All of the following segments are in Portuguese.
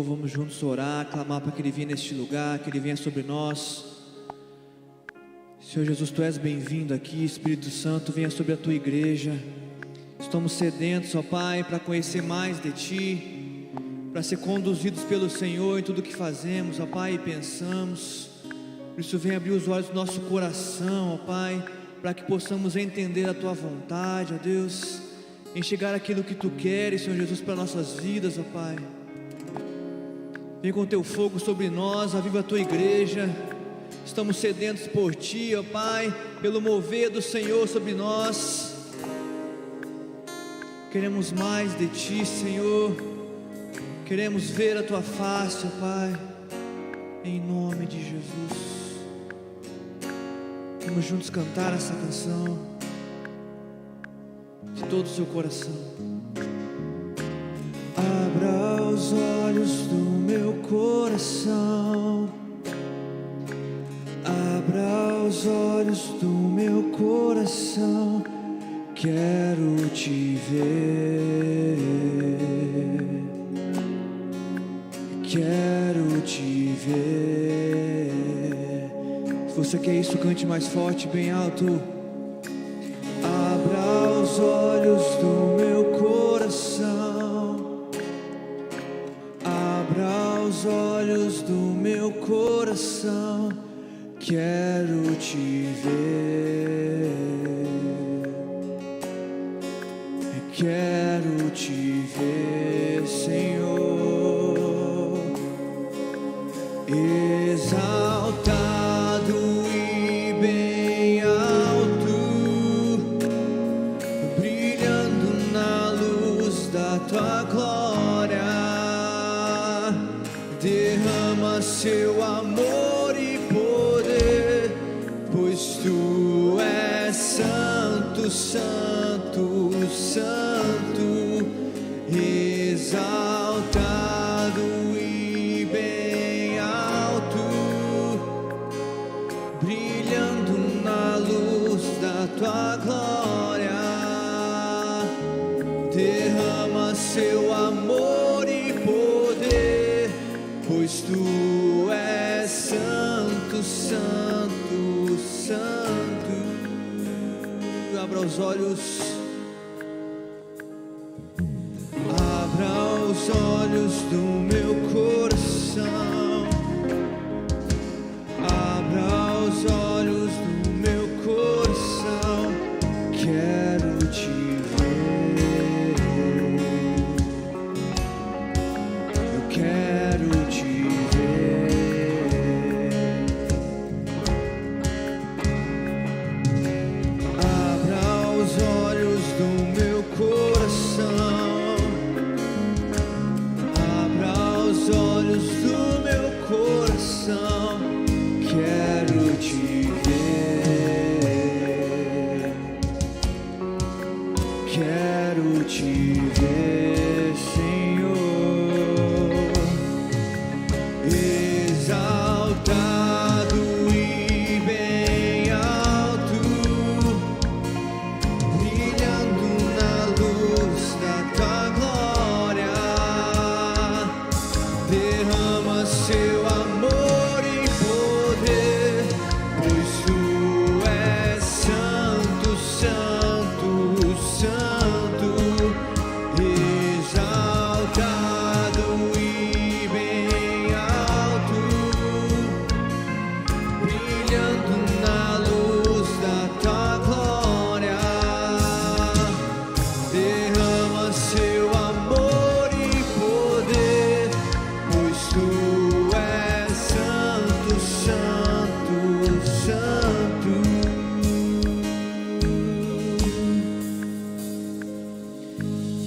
Vamos juntos orar, clamar para que Ele venha neste lugar, que Ele venha sobre nós. Senhor Jesus, Tu és bem-vindo aqui. Espírito Santo, venha sobre a Tua igreja. Estamos sedentos, ó Pai, para conhecer mais de Ti, para ser conduzidos pelo Senhor em tudo que fazemos, ó Pai, e pensamos. Por isso venha abrir os olhos do nosso coração, ó Pai, para que possamos entender a Tua vontade, ó Deus, enxergar aquilo que Tu queres, Senhor Jesus, para nossas vidas, ó Pai. Vem com Teu fogo sobre nós, aviva a Tua igreja. Estamos sedentos por Ti, ó Pai, pelo mover do Senhor sobre nós. Queremos mais de Ti, Senhor. Queremos ver a Tua face, ó Pai, em nome de Jesus. Vamos juntos cantar essa canção de todo o seu coração. Abra os olhos do meu coração, abra os olhos do meu coração, quero Te ver, quero Te ver. Se você quer isso, cante mais forte, bem alto. Abra os olhos do meu coração, abra os olhos do meu coração, quero Te ver, quero Te ver, Senhor, exaltado e bem alto, brilhando na luz da Tua glória. Derrama Seu amor e poder, pois Tu és santo, santo, santo, exaltado e bem alto, brilhando na luz da Tua glória. Derrama Seu amor e poder, pois Tu és santo, santo, santo. Abra os olhos, abra os olhos do meu coração, abra os olhos do meu coração, quero Te ver, eu quero Te ver. Abra os olhos do meu coração, abra os olhos do meu coração, quero Te ver, quero Te ver, Senhor, exaltado e bem alto, brilhando na luz da Tua glória. Derrama Seu amor e poder, pois Tu és santo, santo, santo, exaltado e bem alto, brilhando na luz da Tua glória. Derrama Seu amor e poder, pois Tu és santo, santo, santo.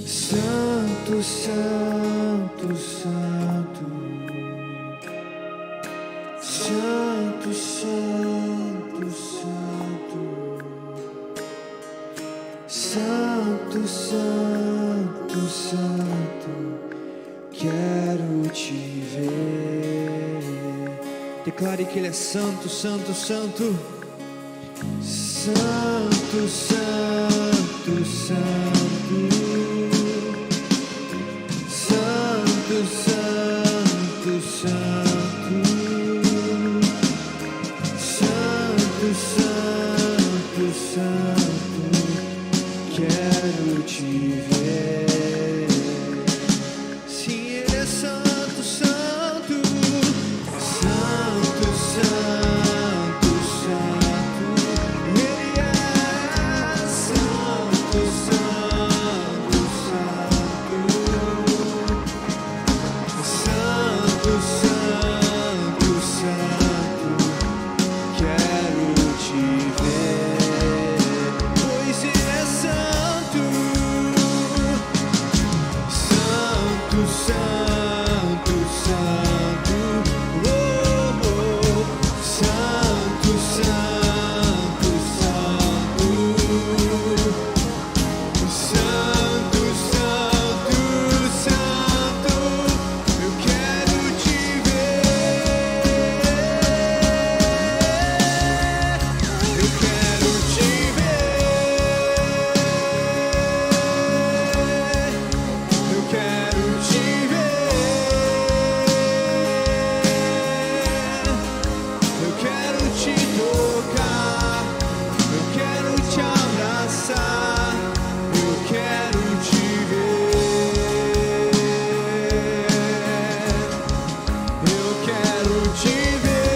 Santo, santo, santo, santo, santo, santo, santo, santo, santo, quero Te ver. Declare que Ele é santo, santo, santo, santo, santo, santo, santo, santo. quero te ver. Sim, Ele é santo, santo, santo, santo, santo. Ele é santo, santo, santo, santo, santo, santo. Quero te ver, pois Ele é santo, santo, santo, santo, oh, oh, santo, santo, santo, santo, santo, santo. Eu quero te ver, eu quero te ver, eu quero te ver, eu quero te tocar, eu quero te abraçar, eu quero te ver, eu quero te ver,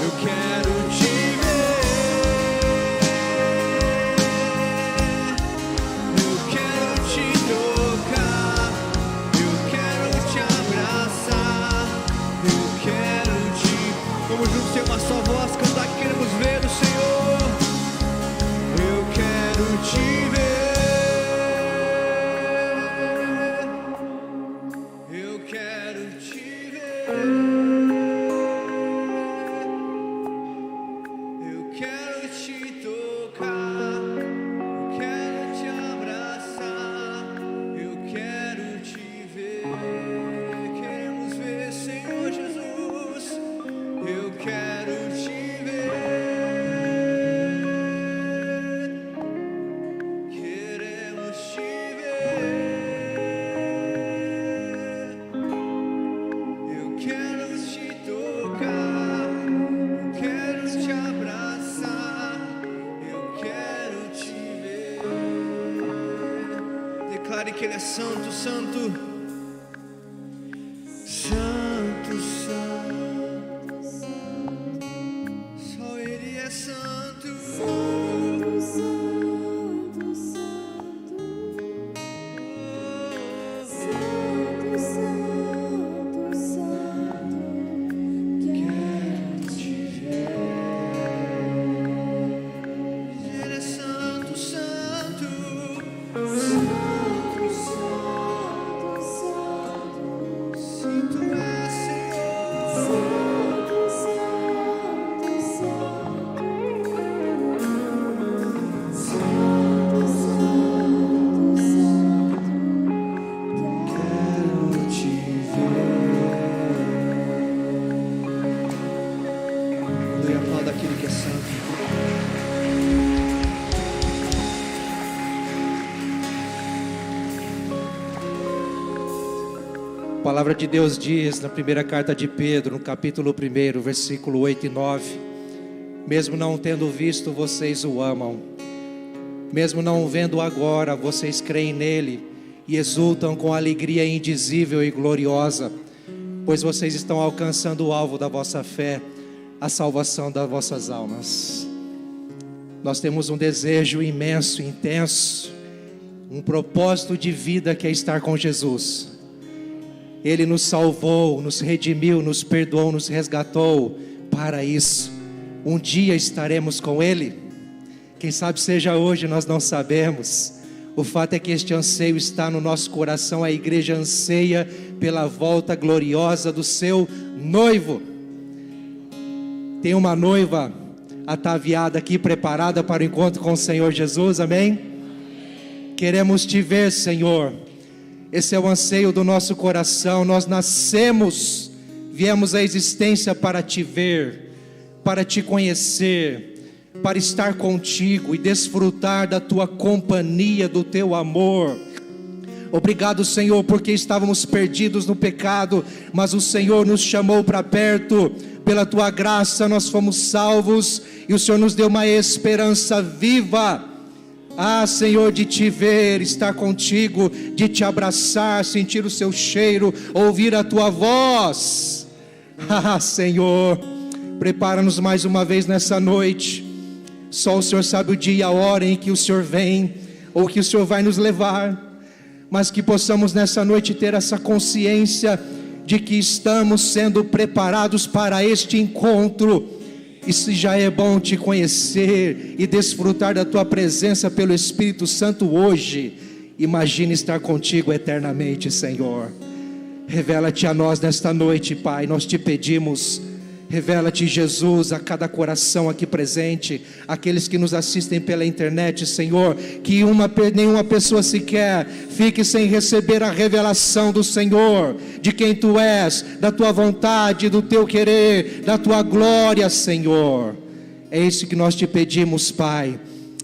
eu quero te ver, eu quero te tocar, eu quero te abraçar, eu quero te... Vamos juntos ter uma só voz, cantar que queremos ver o Senhor. Eu quero te ver, eu quero te ver, eu quero te tocar, eu quero te abraçar, eu quero te ver. Queremos ver, Senhor Jesus, eu quero te ver, queremos te ver, eu quero te tocar, eu quero te abraçar, eu quero te ver. Declare que Ele é santo, santo, santo, santo. Só Ele é santo, Santo, santo, santo, santo, santo, quero te ver. Ele é santo, santo, Santo, santo, santo, sim, Tu és Senhor. santo, santo, santo, santo, santo, Quero te ver. Aleluia, aplauda aquele que é santo. A palavra de Deus diz na primeira carta de Pedro, no capítulo 1, versículo 8 e 9: mesmo não tendo visto, vocês o amam, mesmo não o vendo agora, vocês creem nele e exultam com alegria indizível e gloriosa, pois vocês estão alcançando o alvo da vossa fé, a salvação das vossas almas. Nós temos um desejo imenso, intenso, um propósito de vida que é estar com Jesus. Ele nos salvou, nos redimiu, nos perdoou, nos resgatou para isso. Um dia estaremos com Ele. Quem sabe seja hoje, nós não sabemos. O fato é que este anseio está no nosso coração. A igreja anseia pela volta gloriosa do seu noivo. Tem uma noiva ataviada aqui, preparada para o encontro com o Senhor Jesus, amém? Queremos te ver, Senhor. Esse é o anseio do nosso coração. Nós nascemos, viemos à existência para te ver, para te conhecer, para estar contigo e desfrutar da tua companhia, do teu amor. Obrigado, Senhor, porque estávamos perdidos no pecado, mas o Senhor nos chamou para perto, pela tua graça nós fomos salvos, e o Senhor nos deu uma esperança viva. Ah, Senhor, de te ver, estar contigo, de te abraçar, sentir o seu cheiro, ouvir a tua voz. Ah, Senhor, prepara-nos mais uma vez nessa noite. Só o Senhor sabe o dia e a hora em que o Senhor vem, ou que o Senhor vai nos levar, mas que possamos nessa noite ter essa consciência de que estamos sendo preparados para este encontro. E se já é bom te conhecer e desfrutar da tua presença pelo Espírito Santo hoje, imagine estar contigo eternamente, Senhor. Revela-te a nós nesta noite, Pai, nós te pedimos. Revela-te, Jesus, a cada coração aqui presente, aqueles que nos assistem pela internet, Senhor, que nenhuma pessoa sequer fique sem receber a revelação do Senhor, de quem Tu és, da Tua vontade, do Teu querer, da Tua glória, Senhor. É isso que nós te pedimos, Pai.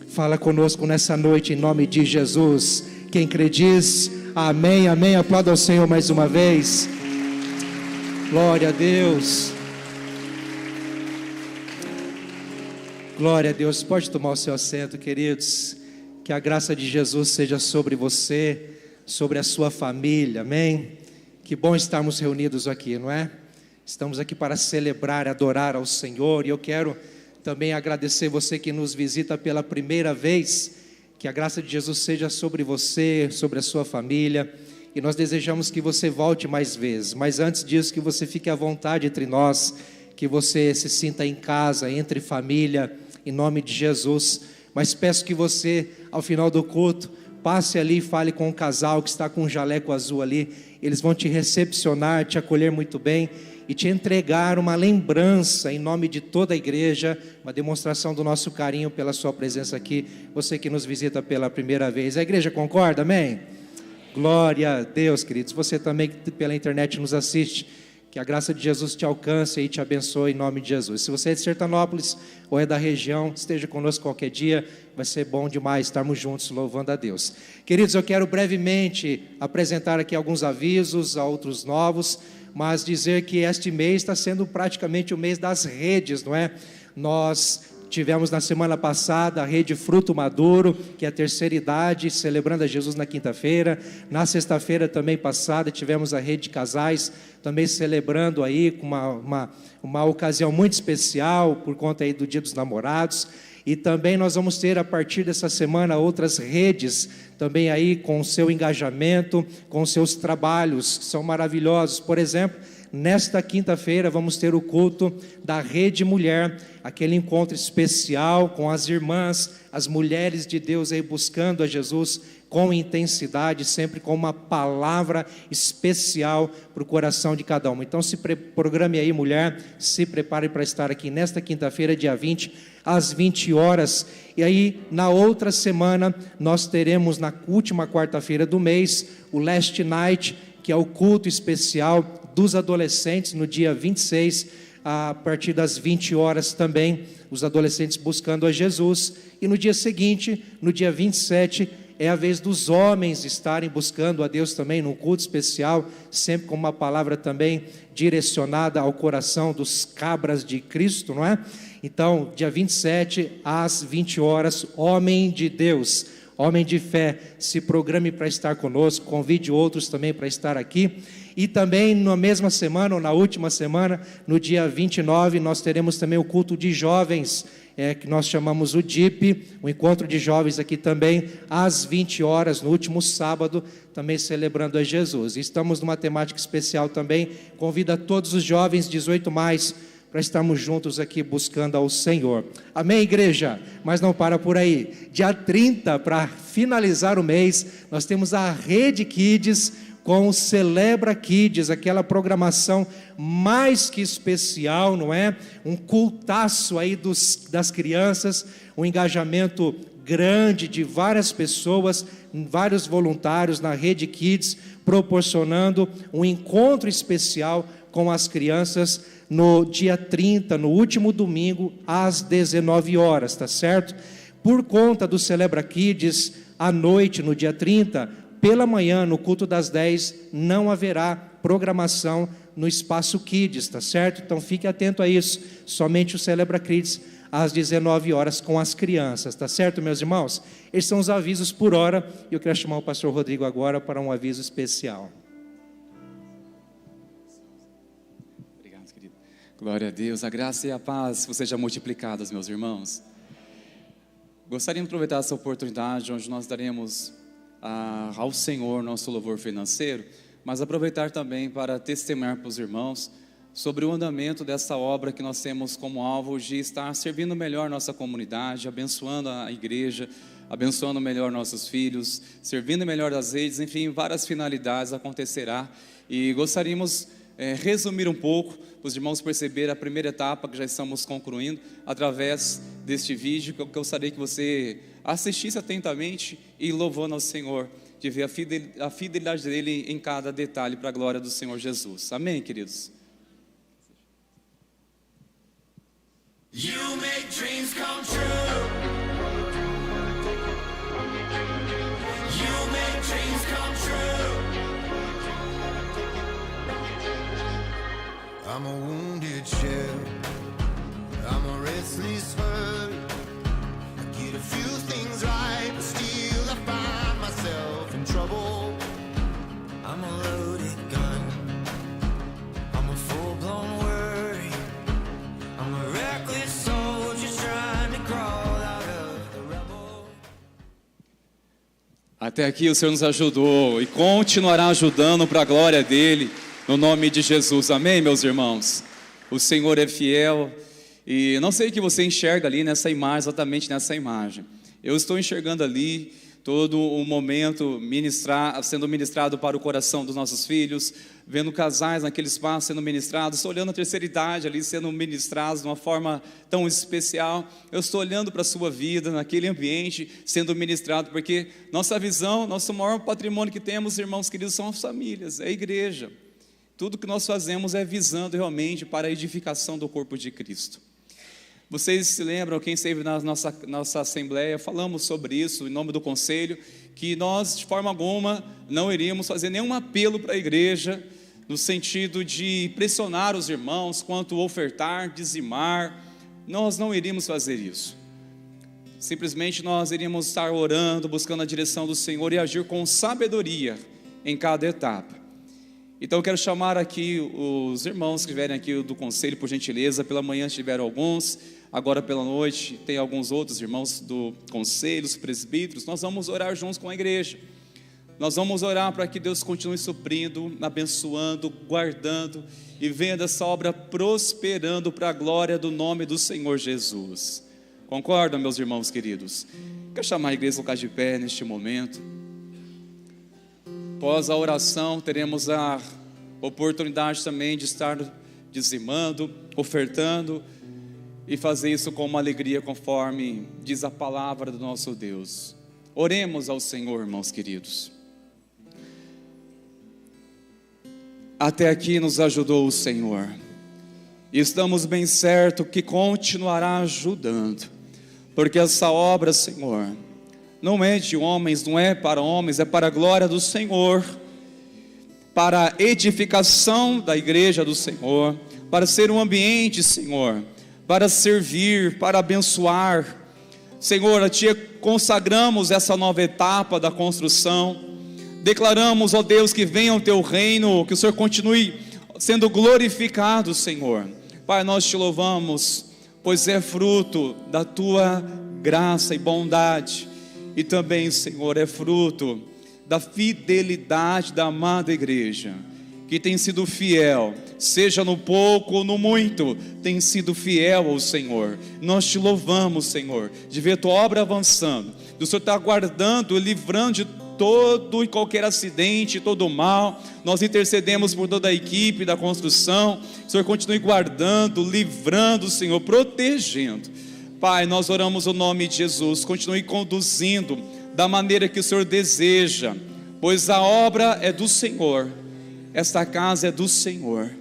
Fala conosco nessa noite, em nome de Jesus. Quem crê diz amém, amém. Aplauda ao Senhor mais uma vez. Glória a Deus. Glória a Deus. Pode tomar o seu assento, queridos. Que a graça de Jesus seja sobre você, sobre a sua família, amém? Que bom estarmos reunidos aqui, não é? Estamos aqui para celebrar, adorar ao Senhor, e eu quero também agradecer você que nos visita pela primeira vez. Que a graça de Jesus seja sobre você, sobre a sua família, e nós desejamos que você volte mais vezes, mas antes disso, que você fique à vontade entre nós, que você se sinta em casa, entre família, em nome de Jesus. Mas peço que você, ao final do culto, passe ali e fale com o casal que está com um jaleco azul ali. Eles vão te recepcionar, te acolher muito bem e te entregar uma lembrança em nome de toda a igreja, uma demonstração do nosso carinho pela sua presença aqui, você que nos visita pela primeira vez. A igreja concorda, amém? Glória a Deus, queridos. Você também que pela internet nos assiste, que a graça de Jesus te alcance e te abençoe em nome de Jesus. Se você é de Sertanópolis ou é da região, esteja conosco qualquer dia, vai ser bom demais estarmos juntos louvando a Deus. Queridos, eu quero brevemente apresentar aqui alguns avisos, outros novos, mas dizer que este mês está sendo praticamente o mês das redes, não é? Nós tivemos na semana passada a rede Fruto Maduro, que é a terceira idade, celebrando a Jesus na quinta-feira. Na sexta-feira também passada tivemos a rede Casais, também celebrando aí com uma ocasião muito especial, por conta aí do Dia dos Namorados. E também nós vamos ter a partir dessa semana outras redes, também aí com o seu engajamento, com os seus trabalhos, que são maravilhosos. Por exemplo, nesta quinta-feira vamos ter o culto da Rede Mulher, aquele encontro especial com as irmãs, as mulheres de Deus aí buscando a Jesus com intensidade, sempre com uma palavra especial para o coração de cada uma. Então se programe aí, mulher, se prepare para estar aqui nesta quinta-feira, dia 20, às 20 horas. E aí na outra semana nós teremos na última quarta-feira do mês o Last Night, que é o culto especial dos adolescentes, no dia 26, a partir das 20 horas também, os adolescentes buscando a Jesus. E no dia seguinte, no dia 27, é a vez dos homens estarem buscando a Deus também, num culto especial, sempre com uma palavra também direcionada ao coração dos cabras de Cristo, não é? Então, dia 27, às 20 horas, homem de Deus, homem de fé, se programe para estar conosco, convide outros também para estar aqui. E também na mesma semana, ou na última semana, no dia 29, nós teremos também o culto de jovens, que nós chamamos o DIP, o encontro de jovens aqui também, às 20 horas, no último sábado, também celebrando a Jesus. E estamos numa temática especial também, convida todos os jovens 18+, para estarmos juntos aqui buscando ao Senhor. Amém, igreja? Mas não para por aí. Dia 30, para finalizar o mês, nós temos a Rede Kids com o Celebra Kids, aquela programação mais que especial, não é? Um cultaço aí das crianças, um engajamento grande de várias pessoas, vários voluntários na Rede Kids, proporcionando um encontro especial com as crianças no dia 30, no último domingo, às 19 horas, tá certo? Por conta do Celebra Kids, à noite, no dia 30, pela manhã, no culto das 10, não haverá programação no Espaço Kids, tá certo? Então fique atento a isso, somente o Celebra Kids às 19 horas com as crianças, tá certo, meus irmãos? Esses são os avisos por hora, e eu quero chamar o pastor Rodrigo agora para um aviso especial. Obrigado, querido. Glória a Deus, a graça e a paz sejam multiplicadas, meus irmãos. Gostaria de aproveitar essa oportunidade onde nós daremos ao Senhor nosso louvor financeiro, mas aproveitar também para testemunhar para os irmãos sobre o andamento dessa obra que nós temos como alvo de estar servindo melhor nossa comunidade, abençoando a igreja, abençoando melhor nossos filhos, servindo melhor as redes, enfim, várias finalidades acontecerá. E gostaríamos resumir um pouco, para os irmãos perceberem a primeira etapa que já estamos concluindo, através deste vídeo, que eu gostaria que você assistisse atentamente e louvando ao Senhor, de ver a fidelidade dele em cada detalhe, para a glória do Senhor Jesus. Amém, queridos? You make dreams come true. You make dreams come true. I'm a wounded shell. I'm a restless bird. I get a few things right, but still I find myself in trouble. I'm a loaded gun. I'm a full-blown worry. I'm a reckless soldier trying to crawl out of the rubble. Até aqui o Senhor nos ajudou e continuará ajudando para a glória dele, no nome de Jesus. Amém, meus irmãos? O Senhor é fiel. E não sei o que você enxerga ali nessa imagem, exatamente nessa imagem. Eu estou enxergando ali todo o momento sendo ministrado para o coração dos nossos filhos, vendo casais naquele espaço sendo ministrados, olhando a terceira idade ali sendo ministrados de uma forma tão especial. Eu estou olhando para a sua vida, naquele ambiente, sendo ministrado, porque nossa visão, nosso maior patrimônio que temos, irmãos queridos, são as famílias, é a igreja. Tudo que nós fazemos é visando realmente para a edificação do corpo de Cristo. Vocês se lembram, quem esteve na nossa assembleia, falamos sobre isso, em nome do conselho, que nós, de forma alguma, não iríamos fazer nenhum apelo para a igreja, no sentido de pressionar os irmãos quanto ofertar, dizimar. Nós não iríamos fazer isso. Simplesmente nós iríamos estar orando, buscando a direção do Senhor e agir com sabedoria em cada etapa. Então eu quero chamar aqui os irmãos que estiverem aqui do conselho, por gentileza. Pela manhã tiveram alguns, agora pela noite tem alguns outros irmãos do conselho, os presbíteros. Nós vamos orar juntos com a igreja. Nós vamos orar para que Deus continue suprindo, abençoando, guardando e vendo essa obra prosperando para a glória do nome do Senhor Jesus. Concordam, meus irmãos queridos? Quero chamar a igreja a colocar de pé neste momento. Após a oração, teremos a oportunidade também de estar dizimando, ofertando e fazer isso com uma alegria, conforme diz a palavra do nosso Deus. Oremos ao Senhor, irmãos queridos. Até aqui nos ajudou o Senhor, e estamos bem certos que continuará ajudando, porque essa obra, Senhor, não é de homens, não é para homens, é para a glória do Senhor, para a edificação da igreja do Senhor, para ser um ambiente, Senhor, para servir, para abençoar. Senhor, a Ti consagramos essa nova etapa da construção, declaramos, ó Deus, que venha o Teu reino, que o Senhor continue sendo glorificado, Senhor. Pai, nós Te louvamos, pois é fruto da Tua graça e bondade. E também, Senhor, é fruto da fidelidade da amada igreja, que tem sido fiel, seja no pouco ou no muito, tem sido fiel ao Senhor. Nós Te louvamos, Senhor, de ver Tua obra avançando, do Senhor estar guardando, livrando de todo e qualquer acidente, todo mal. Nós intercedemos por toda a equipe da construção. O Senhor continue guardando, livrando, Senhor, protegendo. Pai, nós oramos o nome de Jesus, continue conduzindo da maneira que o Senhor deseja, pois a obra é do Senhor, esta casa é do Senhor,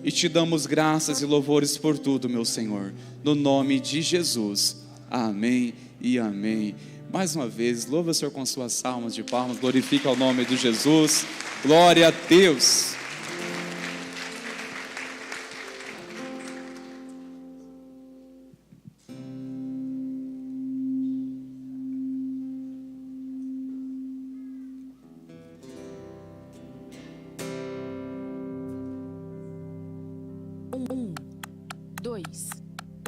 e Te damos graças e louvores por tudo, meu Senhor, no nome de Jesus, amém e amém. Mais uma vez, louva o Senhor com suas salmas de palmas, glorifica o nome de Jesus. Glória a Deus.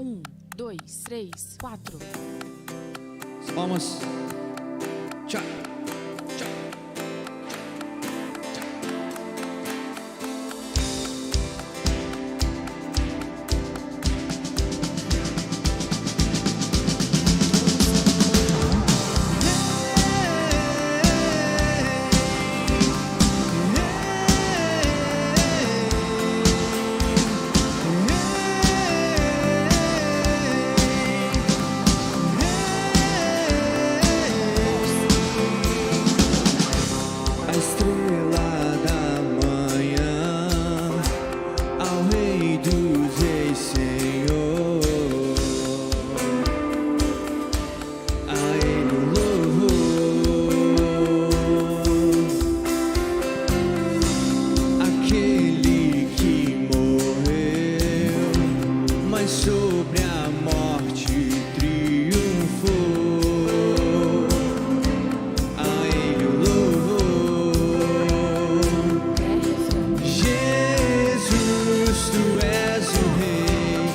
Um, dois, três, quatro. As palmas. Tchau. Tchau. A estrela da manhã, ao Rei dos Reis, Senhor, a Ele o louvor, aquele que morreu, mas sobre a morte triunfou. A Ele o louvor. Jesus, tu és o Rei,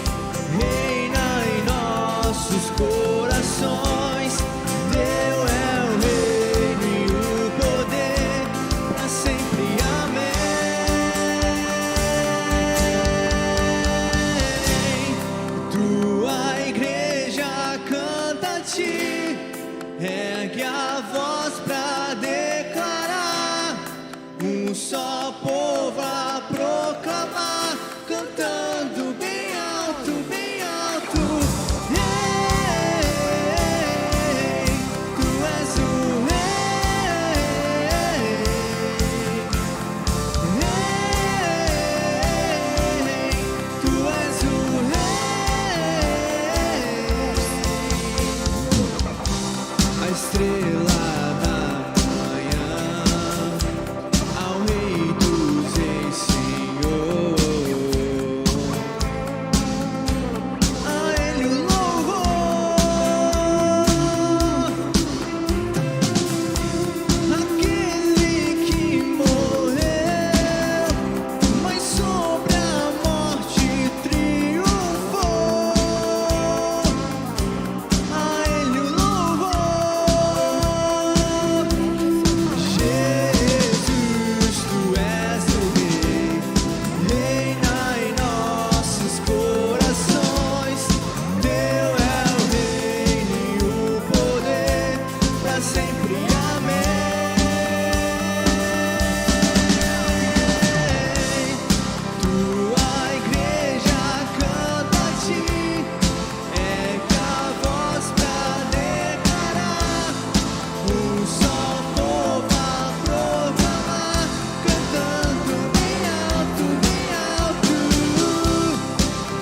reina em nossos corações. Teu é o reino e o poder, para sempre. Amém. Tua igreja canta a ti, ergue a voz pra declarar. Um só povo a proclamar, cantando bem alto, bem alto. Ei, tu és o Rei. Ei, tu és o Rei. A estrela da manhã, ao Rei dos Reis, Senhor, a Ele o louvor, aquele que morreu, mas sobre a morte triunfou. A Ele o louvor. Jesus, tu és o Rei, reina em nossos corações. Teu é o reino e o poder, para sempre. Amém. Tua igreja canta a ti, ergue a voz pra declarar. Um só povo a proclamar, cantando bem alto, bem alto.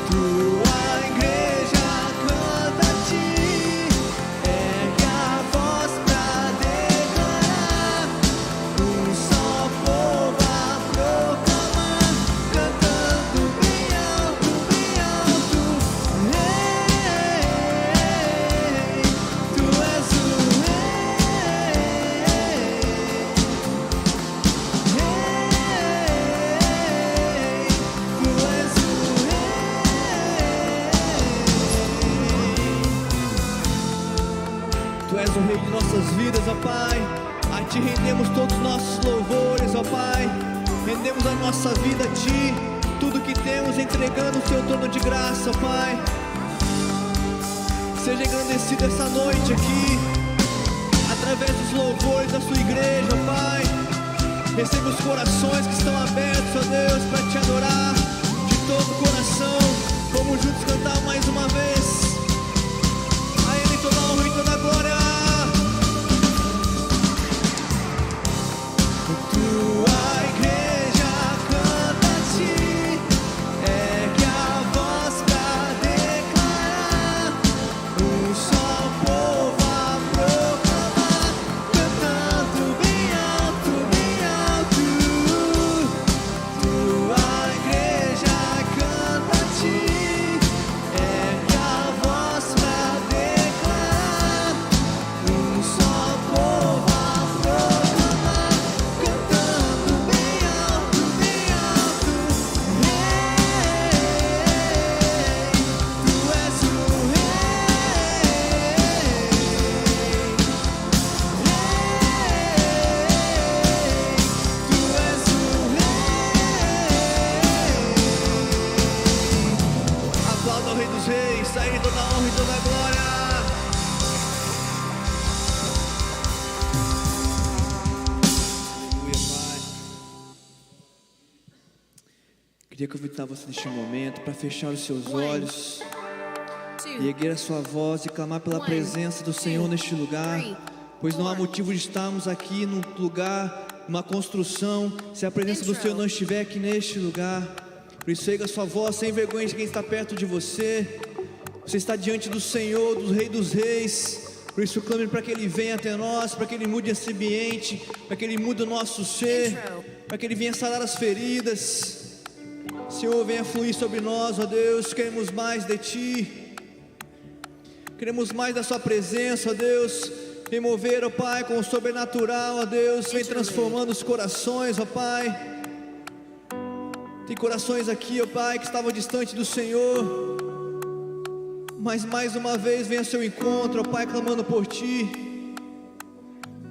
Tua igreja canta a ti, ergue a voz pra declarar. Um só povo a proclamar, cantando bem alto, bem alto. Ei, tu és o Tu és o Rei de nossas vidas, ó Pai. A Ti rendemos todos os nossos louvores, ó Pai. Rendemos a nossa vida a Ti, tudo que temos entregando o Teu trono de graça, ó Pai. Seja engrandecido essa noite aqui, através dos louvores da Sua igreja, ó Pai. Receba os corações que estão abertos, ó Deus, para Te adorar de todo o coração. Vamos juntos cantar mais uma vez. A Ele toda a honra e toda a glória. Tua igreja canta a ti, ergue a voz pra declarar. Um só povo a proclamar. Queria convidar você neste momento para fechar os seus olhos e erguer a sua voz e clamar pela presença do Senhor neste lugar, pois não há motivo de estarmos aqui num lugar, numa construção, se a presença do Senhor não estiver aqui neste lugar. Por isso, erga a sua voz sem vergonha de quem está perto de você. Você está diante do Senhor, do Rei dos Reis. Por isso, clame para que Ele venha até nós, para que Ele mude esse ambiente, para que Ele mude o nosso ser, para que Ele venha sarar as feridas. Senhor, venha fluir sobre nós, ó Deus. Queremos mais de Ti, queremos mais da Sua presença, ó Deus. Vem mover, ó Pai, com o sobrenatural, ó Deus. Vem transformando os corações, ó Pai. Tem corações aqui, ó Pai, que estavam distantes do Senhor, mas mais uma vez vem ao seu encontro, ó Pai, clamando por Ti.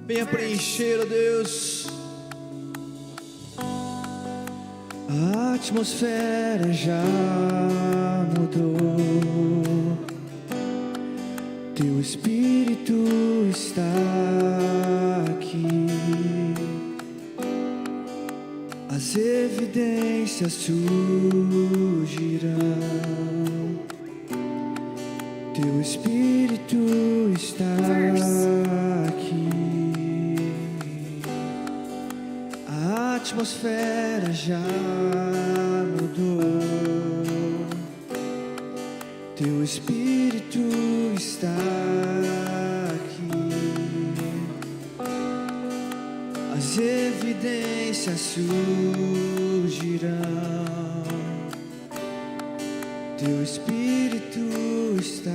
Venha preencher, ó Deus. A atmosfera já mudou, Teu Espírito está aqui. As evidências surgirão, Teu Espírito está aqui. A atmosfera já mudou, Teu Espírito está aqui. As evidências surgirão, Teu Espírito está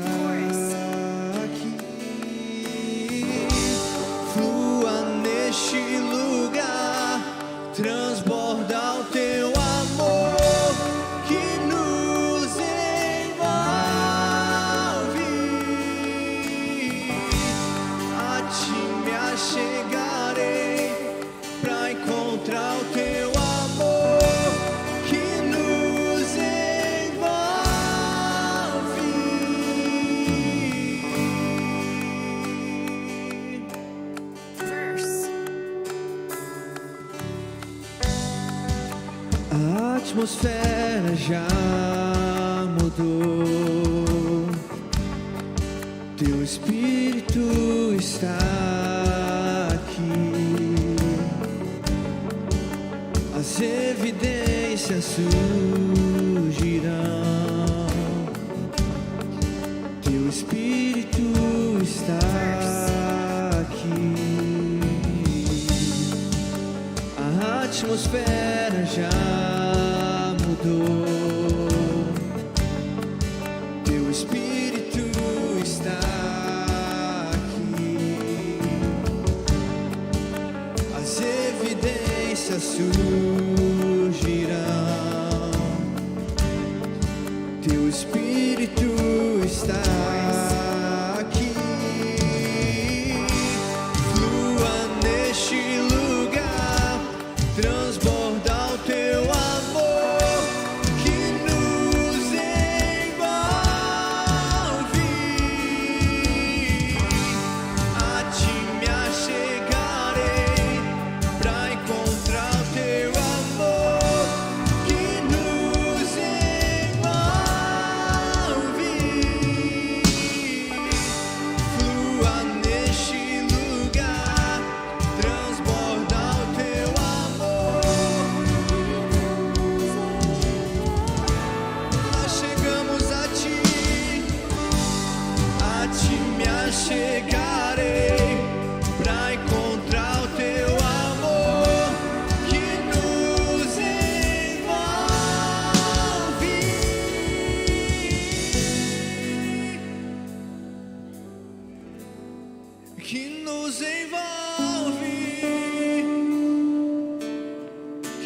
aqui. Flua neste lugar, transborda o Teu amor que nos envolve. A Ti me achegarei pra encontrar o Teu amor que nos envolve. A atmosfera já mudou, Teu Espírito está aqui. As evidências surgirão, Teu Espírito está aqui. A atmosfera já mudou, Teu Espírito está aqui. As evidências surgirão, Teu Espírito está aqui. Flua neste lugar, transborda o Teu amor que nos envolve. A Ti me achegarei pra encontrar o Teu amor que nos envolve. Flua neste lugar, transborda o Teu amor. Nós chegamos a Ti me achegarei pra encontrar o Teu amor que nos envolve. Que nos envolve.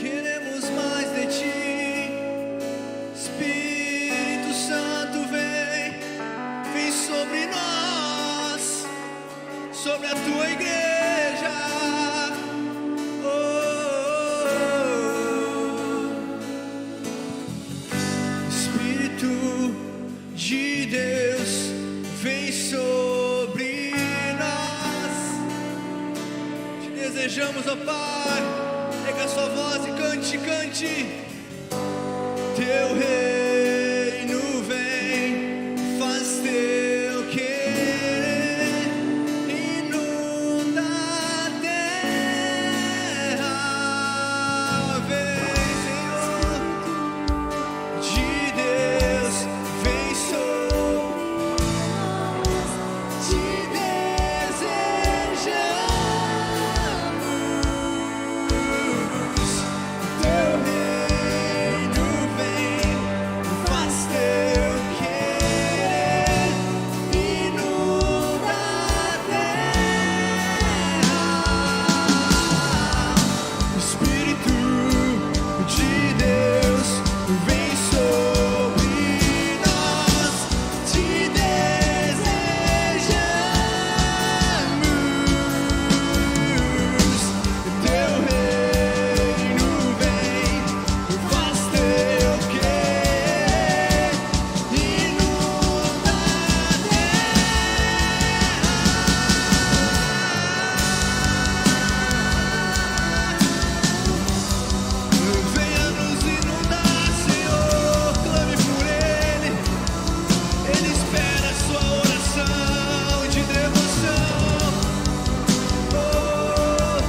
Queremos mais de Ti. Espírito Santo, vem sobre nós, sobre a Tua igreja. Oh, Espírito de Deus, vem sobre nós. Te desejamos, ó Pai. Pega a sua voz e cante, cante. Teu reino vem, faz teu querer, inunda a terra. Vem, Senhor, de Deus, vem sobre nós, te desejamos. Teu reino vem, faz teu querer, inunda a terra. Espírito de Deus, vem sobre nós, te desejamos. Teu reino vem, faz teu querer, inunda a Venha nos inundar, Senhor, clame por Ele. Ele espera a sua oração de devoção. Oh,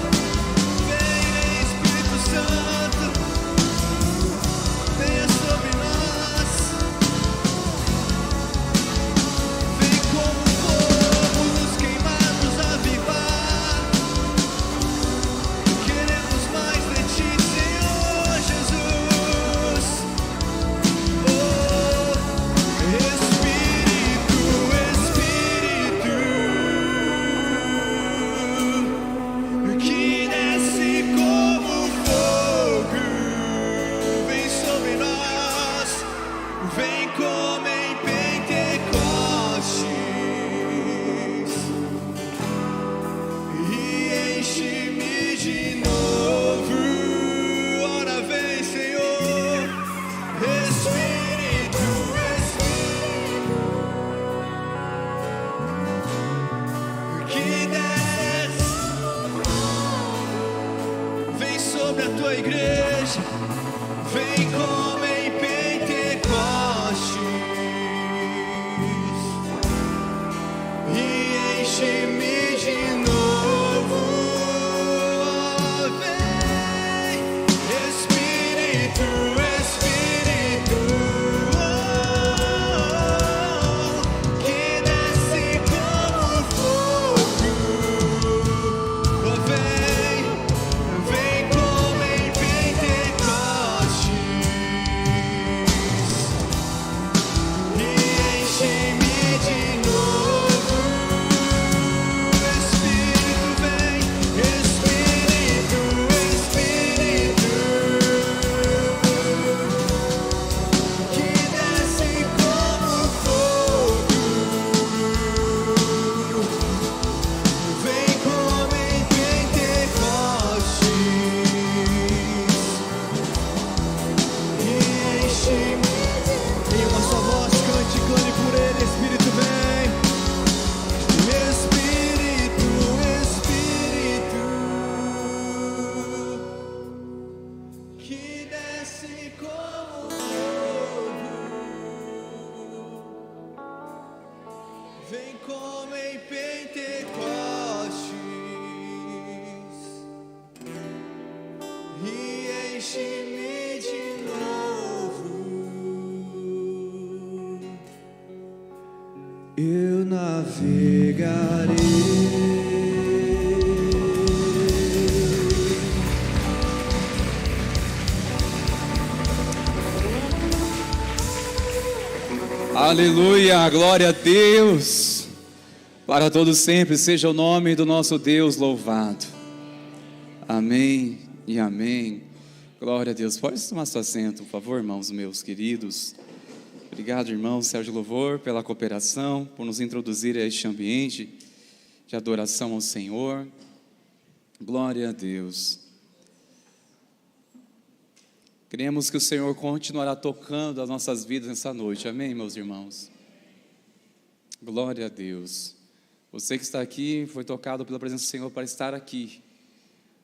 vem, Espírito Santo, venha sobre nós. Vem como fogo nos queimar, nos avivar. Queremos mais de ti, Senhor Jesus. Oh, Espírito, Espírito, que desce como fogo, vem sobre nós, vem como em Pentecostes e enche-me de novo. Ora vem, Senhor, Espírito, Espírito, que desce, vem sobre a tua igreja, vem como em Pentecostes e enche-me de novo. Vem, Espírito, Espírito, que desce como fogo. Vem, vem como em Pentecostes e enche-me de novo. Espírito vem, Espírito, Espírito, que desce como fogo. Vem como em Pentecostes e enche-me. Em uma só voz, cante, clame por Ele. Espírito vem, Espírito, Espírito, que desce como fogo. Vem como em Pentecostes e enche-me de novo. Eu navegarei Aleluia, glória a Deus. Para todos sempre seja o nome do nosso Deus louvado. Amém e amém. Glória a Deus. Pode tomar seu assento, por favor, irmãos meus queridos. Obrigado, irmão Sérgio Louvor, pela cooperação, por nos introduzir a este ambiente de adoração ao Senhor. Glória a Deus. Cremos que o Senhor continuará tocando as nossas vidas nessa noite. Amém, meus irmãos? Glória a Deus. Você que está aqui foi tocado pela presença do Senhor para estar aqui,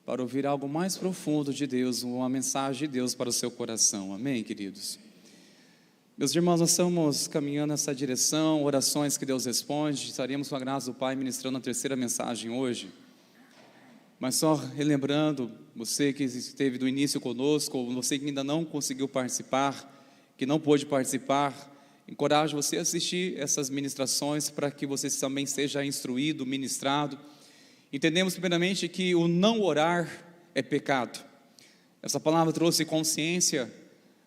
para ouvir algo mais profundo de Deus, uma mensagem de Deus para o seu coração. Amém, queridos? Meus irmãos, nós estamos caminhando nessa direção, orações que Deus responde. Estaremos com a graça do Pai ministrando a terceira mensagem hoje. Mas só relembrando, você que esteve do início conosco, ou você que ainda não conseguiu participar, que não pôde participar, encorajo você a assistir essas ministrações para que você também seja instruído, ministrado. Entendemos primeiramente que o não orar é pecado. Essa palavra trouxe consciência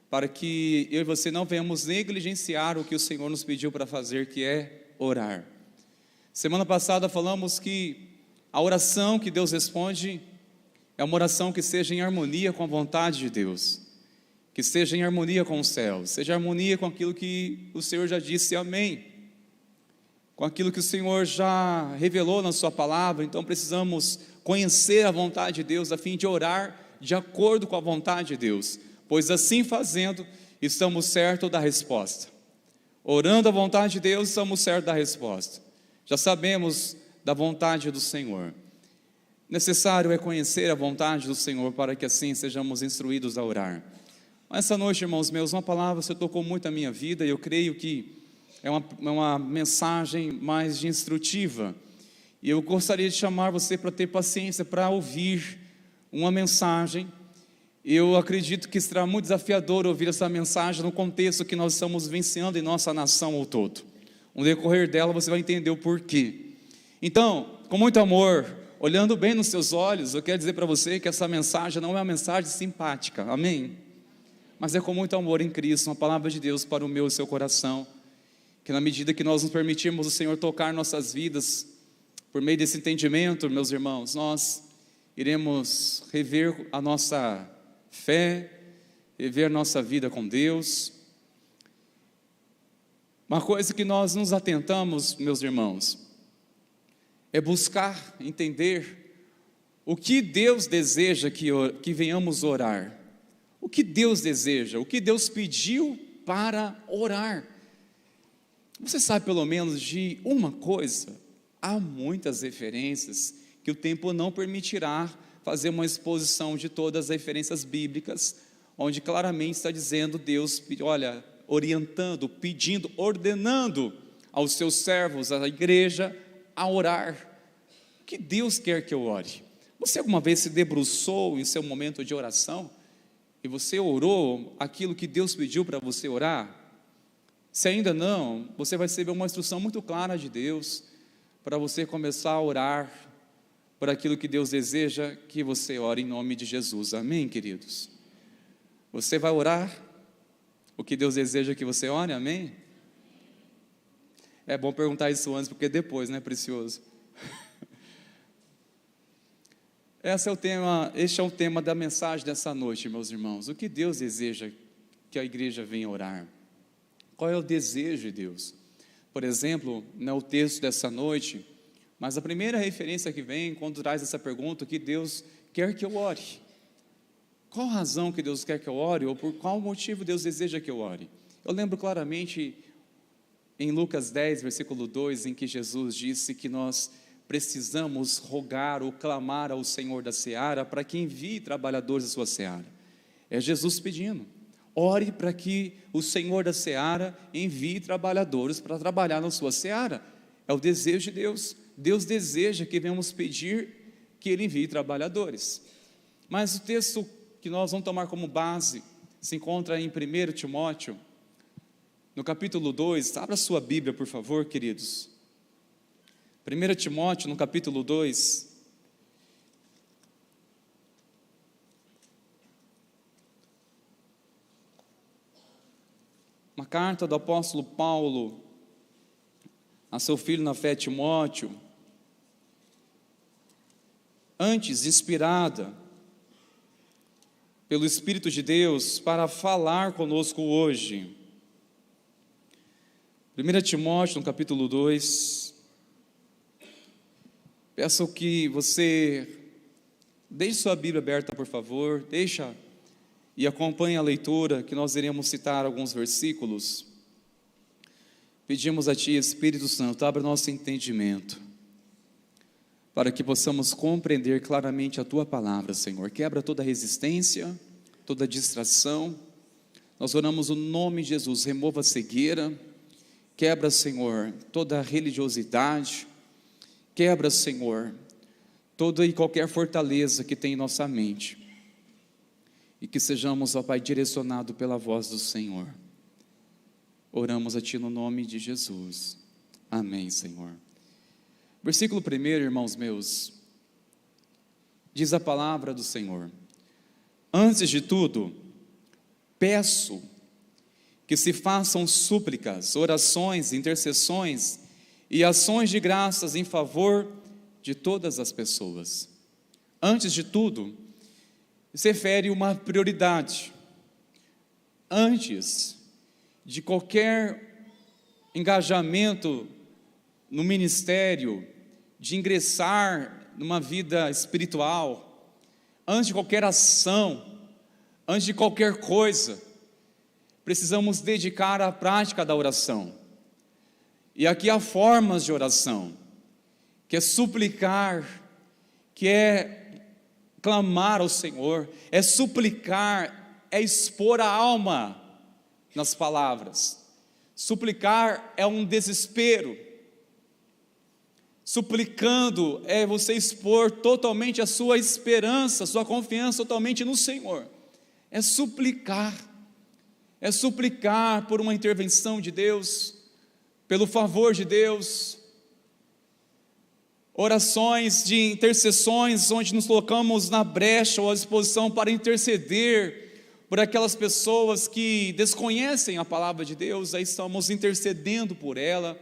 para que eu e você não venhamos negligenciar o que o Senhor nos pediu para fazer, que é orar. Semana passada falamos que a oração que Deus responde é uma oração que seja em harmonia com a vontade de Deus, que seja em harmonia com o céu, seja em harmonia com aquilo que o Senhor já disse amém, com aquilo que o Senhor já revelou na sua palavra. Então precisamos conhecer a vontade de Deus a fim de orar de acordo com a vontade de Deus, pois assim fazendo, estamos certos da resposta. Orando a vontade de Deus, estamos certos da resposta. Já sabemos da vontade do Senhor. Necessário é conhecer a vontade do Senhor para que assim sejamos instruídos a orar. Essa noite, irmãos meus, uma palavra você tocou muito a minha vida e eu creio que é uma mensagem mais de instrutiva. E eu gostaria de chamar você para ter paciência, para ouvir uma mensagem. Eu acredito que será muito desafiador ouvir essa mensagem no contexto que nós estamos vivenciando em nossa nação ao todo. No decorrer dela você vai entender o porquê. Então, com muito amor, olhando bem nos seus olhos, eu quero dizer para você que essa mensagem não é uma mensagem simpática, amém? Mas é com muito amor em Cristo, uma palavra de Deus para o meu e o seu coração, que na medida que nós nos permitirmos o Senhor tocar nossas vidas, por meio desse entendimento, meus irmãos, nós iremos rever a nossa fé, rever a nossa vida com Deus. Uma coisa que nós nos atentamos, meus irmãos, é buscar entender o que Deus deseja que venhamos orar. O que Deus deseja, o que Deus pediu para orar. Você sabe pelo menos de uma coisa? Há muitas referências que o tempo não permitirá fazer uma exposição de todas as referências bíblicas, onde claramente está dizendo Deus, olha, orientando, pedindo, ordenando aos seus servos, à igreja, a orar. O que Deus quer que eu ore? Você alguma vez se debruçou em seu momento de oração e você orou aquilo que Deus pediu para você orar? Se ainda não, você vai receber uma instrução muito clara de Deus para você começar a orar por aquilo que Deus deseja que você ore em nome de Jesus, amém, queridos? Você vai orar o que Deus deseja que você ore, amém? É bom perguntar isso antes, porque depois, né, precioso? Este é o tema da mensagem dessa noite, meus irmãos. O que Deus deseja que a igreja venha orar? Qual é o desejo de Deus? Por exemplo, não é o texto dessa noite, mas a primeira referência que vem quando traz essa pergunta, o que Deus quer que eu ore? Qual razão que Deus quer que eu ore? Ou por qual motivo Deus deseja que eu ore? Eu lembro claramente em Lucas 10, versículo 2, em que Jesus disse que nós precisamos rogar ou clamar ao Senhor da seara para que envie trabalhadores da sua seara. É Jesus pedindo, ore para que o Senhor da seara envie trabalhadores para trabalhar na sua seara. É o desejo de Deus. Deus deseja que venhamos pedir que Ele envie trabalhadores. Mas o texto que nós vamos tomar como base se encontra em 1 Timóteo, no capítulo 2, abra sua Bíblia, por favor, queridos. 1 Timóteo, no capítulo 2, uma carta do apóstolo Paulo a seu filho na fé, Timóteo, antes inspirada pelo Espírito de Deus para falar conosco hoje. 1 Timóteo, no capítulo 2, peço que você deixe sua Bíblia aberta, por favor, deixa e acompanhe a leitura, que nós iremos citar alguns versículos. Pedimos a Ti, Espírito Santo, abra nosso entendimento, para que possamos compreender claramente a Tua palavra, Senhor. Quebra toda resistência, toda distração. Nós oramos o nome de Jesus, remova a cegueira, quebra, Senhor, toda a religiosidade, quebra, Senhor, toda e qualquer fortaleza que tem em nossa mente, e que sejamos, ó Pai, direcionados pela voz do Senhor. Oramos a Ti no nome de Jesus, amém, Senhor. Versículo 1, irmãos meus, diz a palavra do Senhor: antes de tudo, peço que se façam súplicas, orações, intercessões e ações de graças em favor de todas as pessoas. Antes de tudo, se refere uma prioridade. Antes de qualquer engajamento no ministério, de ingressar numa vida espiritual, antes de qualquer ação, antes de qualquer coisa, precisamos dedicar à prática da oração. E aqui há formas de oração, que é suplicar, que é clamar ao Senhor, é suplicar, é expor a alma nas palavras. Suplicar é um desespero. Suplicando é você expor totalmente a sua esperança, a sua confiança totalmente no Senhor. É suplicar por uma intervenção de Deus, pelo favor de Deus. Orações de intercessões, onde nos colocamos na brecha ou à disposição para interceder por aquelas pessoas que desconhecem a palavra de Deus, aí estamos intercedendo por ela,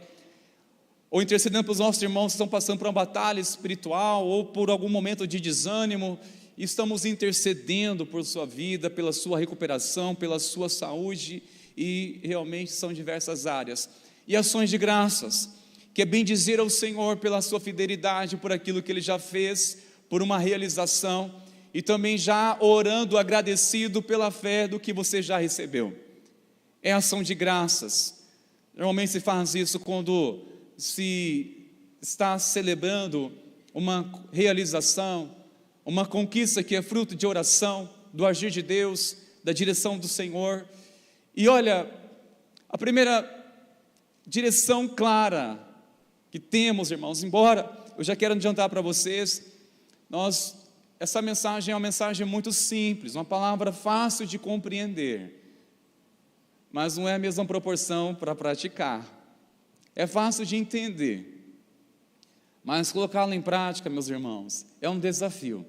ou intercedendo pelos nossos irmãos que estão passando por uma batalha espiritual, ou por algum momento de desânimo, e estamos intercedendo por sua vida, pela sua recuperação, pela sua saúde, e realmente são diversas áreas. E ações de graças, que é bem dizer ao Senhor pela sua fidelidade, por aquilo que Ele já fez, por uma realização, e também já orando agradecido pela fé do que você já recebeu. É ação de graças. Normalmente se faz isso quando se está celebrando uma realização, uma conquista que é fruto de oração, do agir de Deus, da direção do Senhor. E olha, a primeira direção clara que temos, irmãos, embora eu já quero adiantar para vocês, essa mensagem é uma mensagem muito simples, uma palavra fácil de compreender, mas não é a mesma proporção para praticar. É fácil de entender, mas colocá-la em prática, meus irmãos, é um desafio.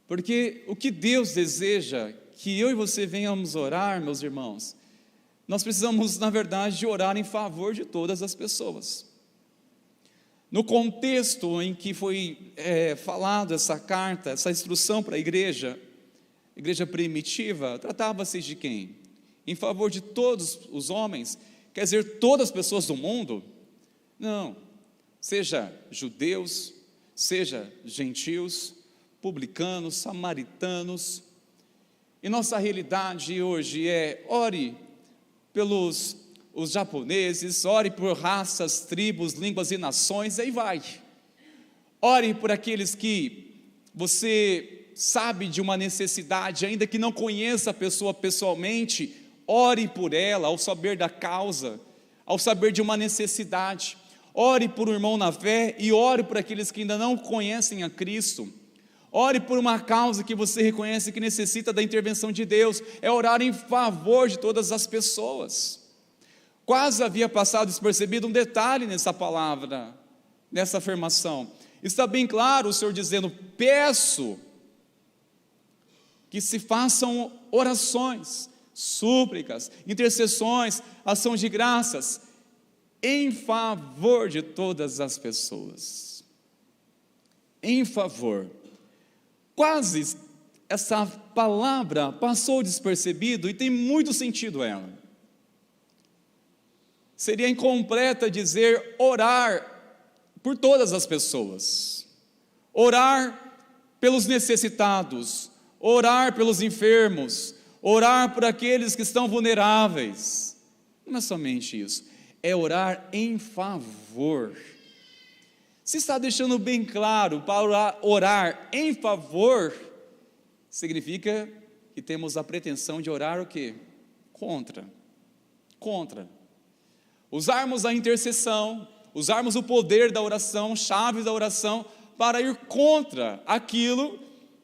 Porque o que Deus deseja que eu e você venhamos orar, meus irmãos, nós precisamos, na verdade, de orar em favor de todas as pessoas. No contexto em que foi falado essa carta, essa instrução para a igreja primitiva, tratava-se de quem? Em favor de todos os homens. Quer dizer, todas as pessoas do mundo? Não, seja judeus, seja gentios, publicanos, samaritanos. E nossa realidade hoje é: ore pelos os japoneses, ore por raças, tribos, línguas e nações, aí vai. Ore por aqueles que você sabe de uma necessidade, ainda que não conheça a pessoa pessoalmente, ore por ela, ao saber da causa, ao saber de uma necessidade. Ore por um irmão na fé e ore por aqueles que ainda não conhecem a Cristo. Ore por uma causa que você reconhece que necessita da intervenção de Deus. É orar em favor de todas as pessoas. Quase havia passado despercebido um detalhe nessa palavra, nessa afirmação. Está bem claro o Senhor dizendo: peço que se façam orações, súplicas, intercessões, ação de graças, em favor de todas as pessoas. Em favor. Quase essa palavra passou despercebido e tem muito sentido ela. Seria incompleta dizer orar por todas as pessoas, orar pelos necessitados, orar pelos enfermos, orar por aqueles que estão vulneráveis. Não é somente isso, é orar em favor. Se está deixando bem claro, para orar em favor, significa que temos a pretensão de orar o quê? Contra. Usarmos a intercessão, usarmos o poder da oração, chaves da oração, para ir contra aquilo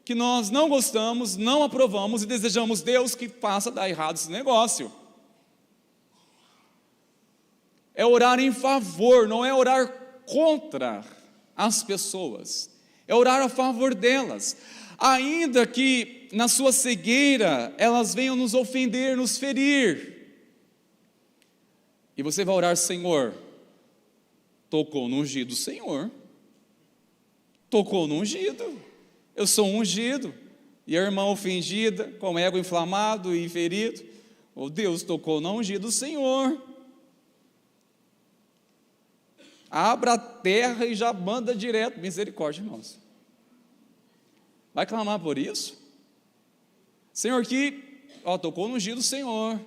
que nós não gostamos, não aprovamos e desejamos Deus que faça dar errado esse negócio. É orar em favor, não é orar contra as pessoas, é orar a favor delas, ainda que na sua cegueira elas venham nos ofender, nos ferir, e você vai orar: Senhor, tocou no ungido do Senhor, tocou no ungido, eu sou um ungido, e a irmã ofendida, com o ego inflamado e ferido, oh Deus, tocou no ungido do Senhor. Abra a terra e já manda direto, misericórdia, irmãos. Vai clamar por isso? Senhor, que tocou no ungido do Senhor.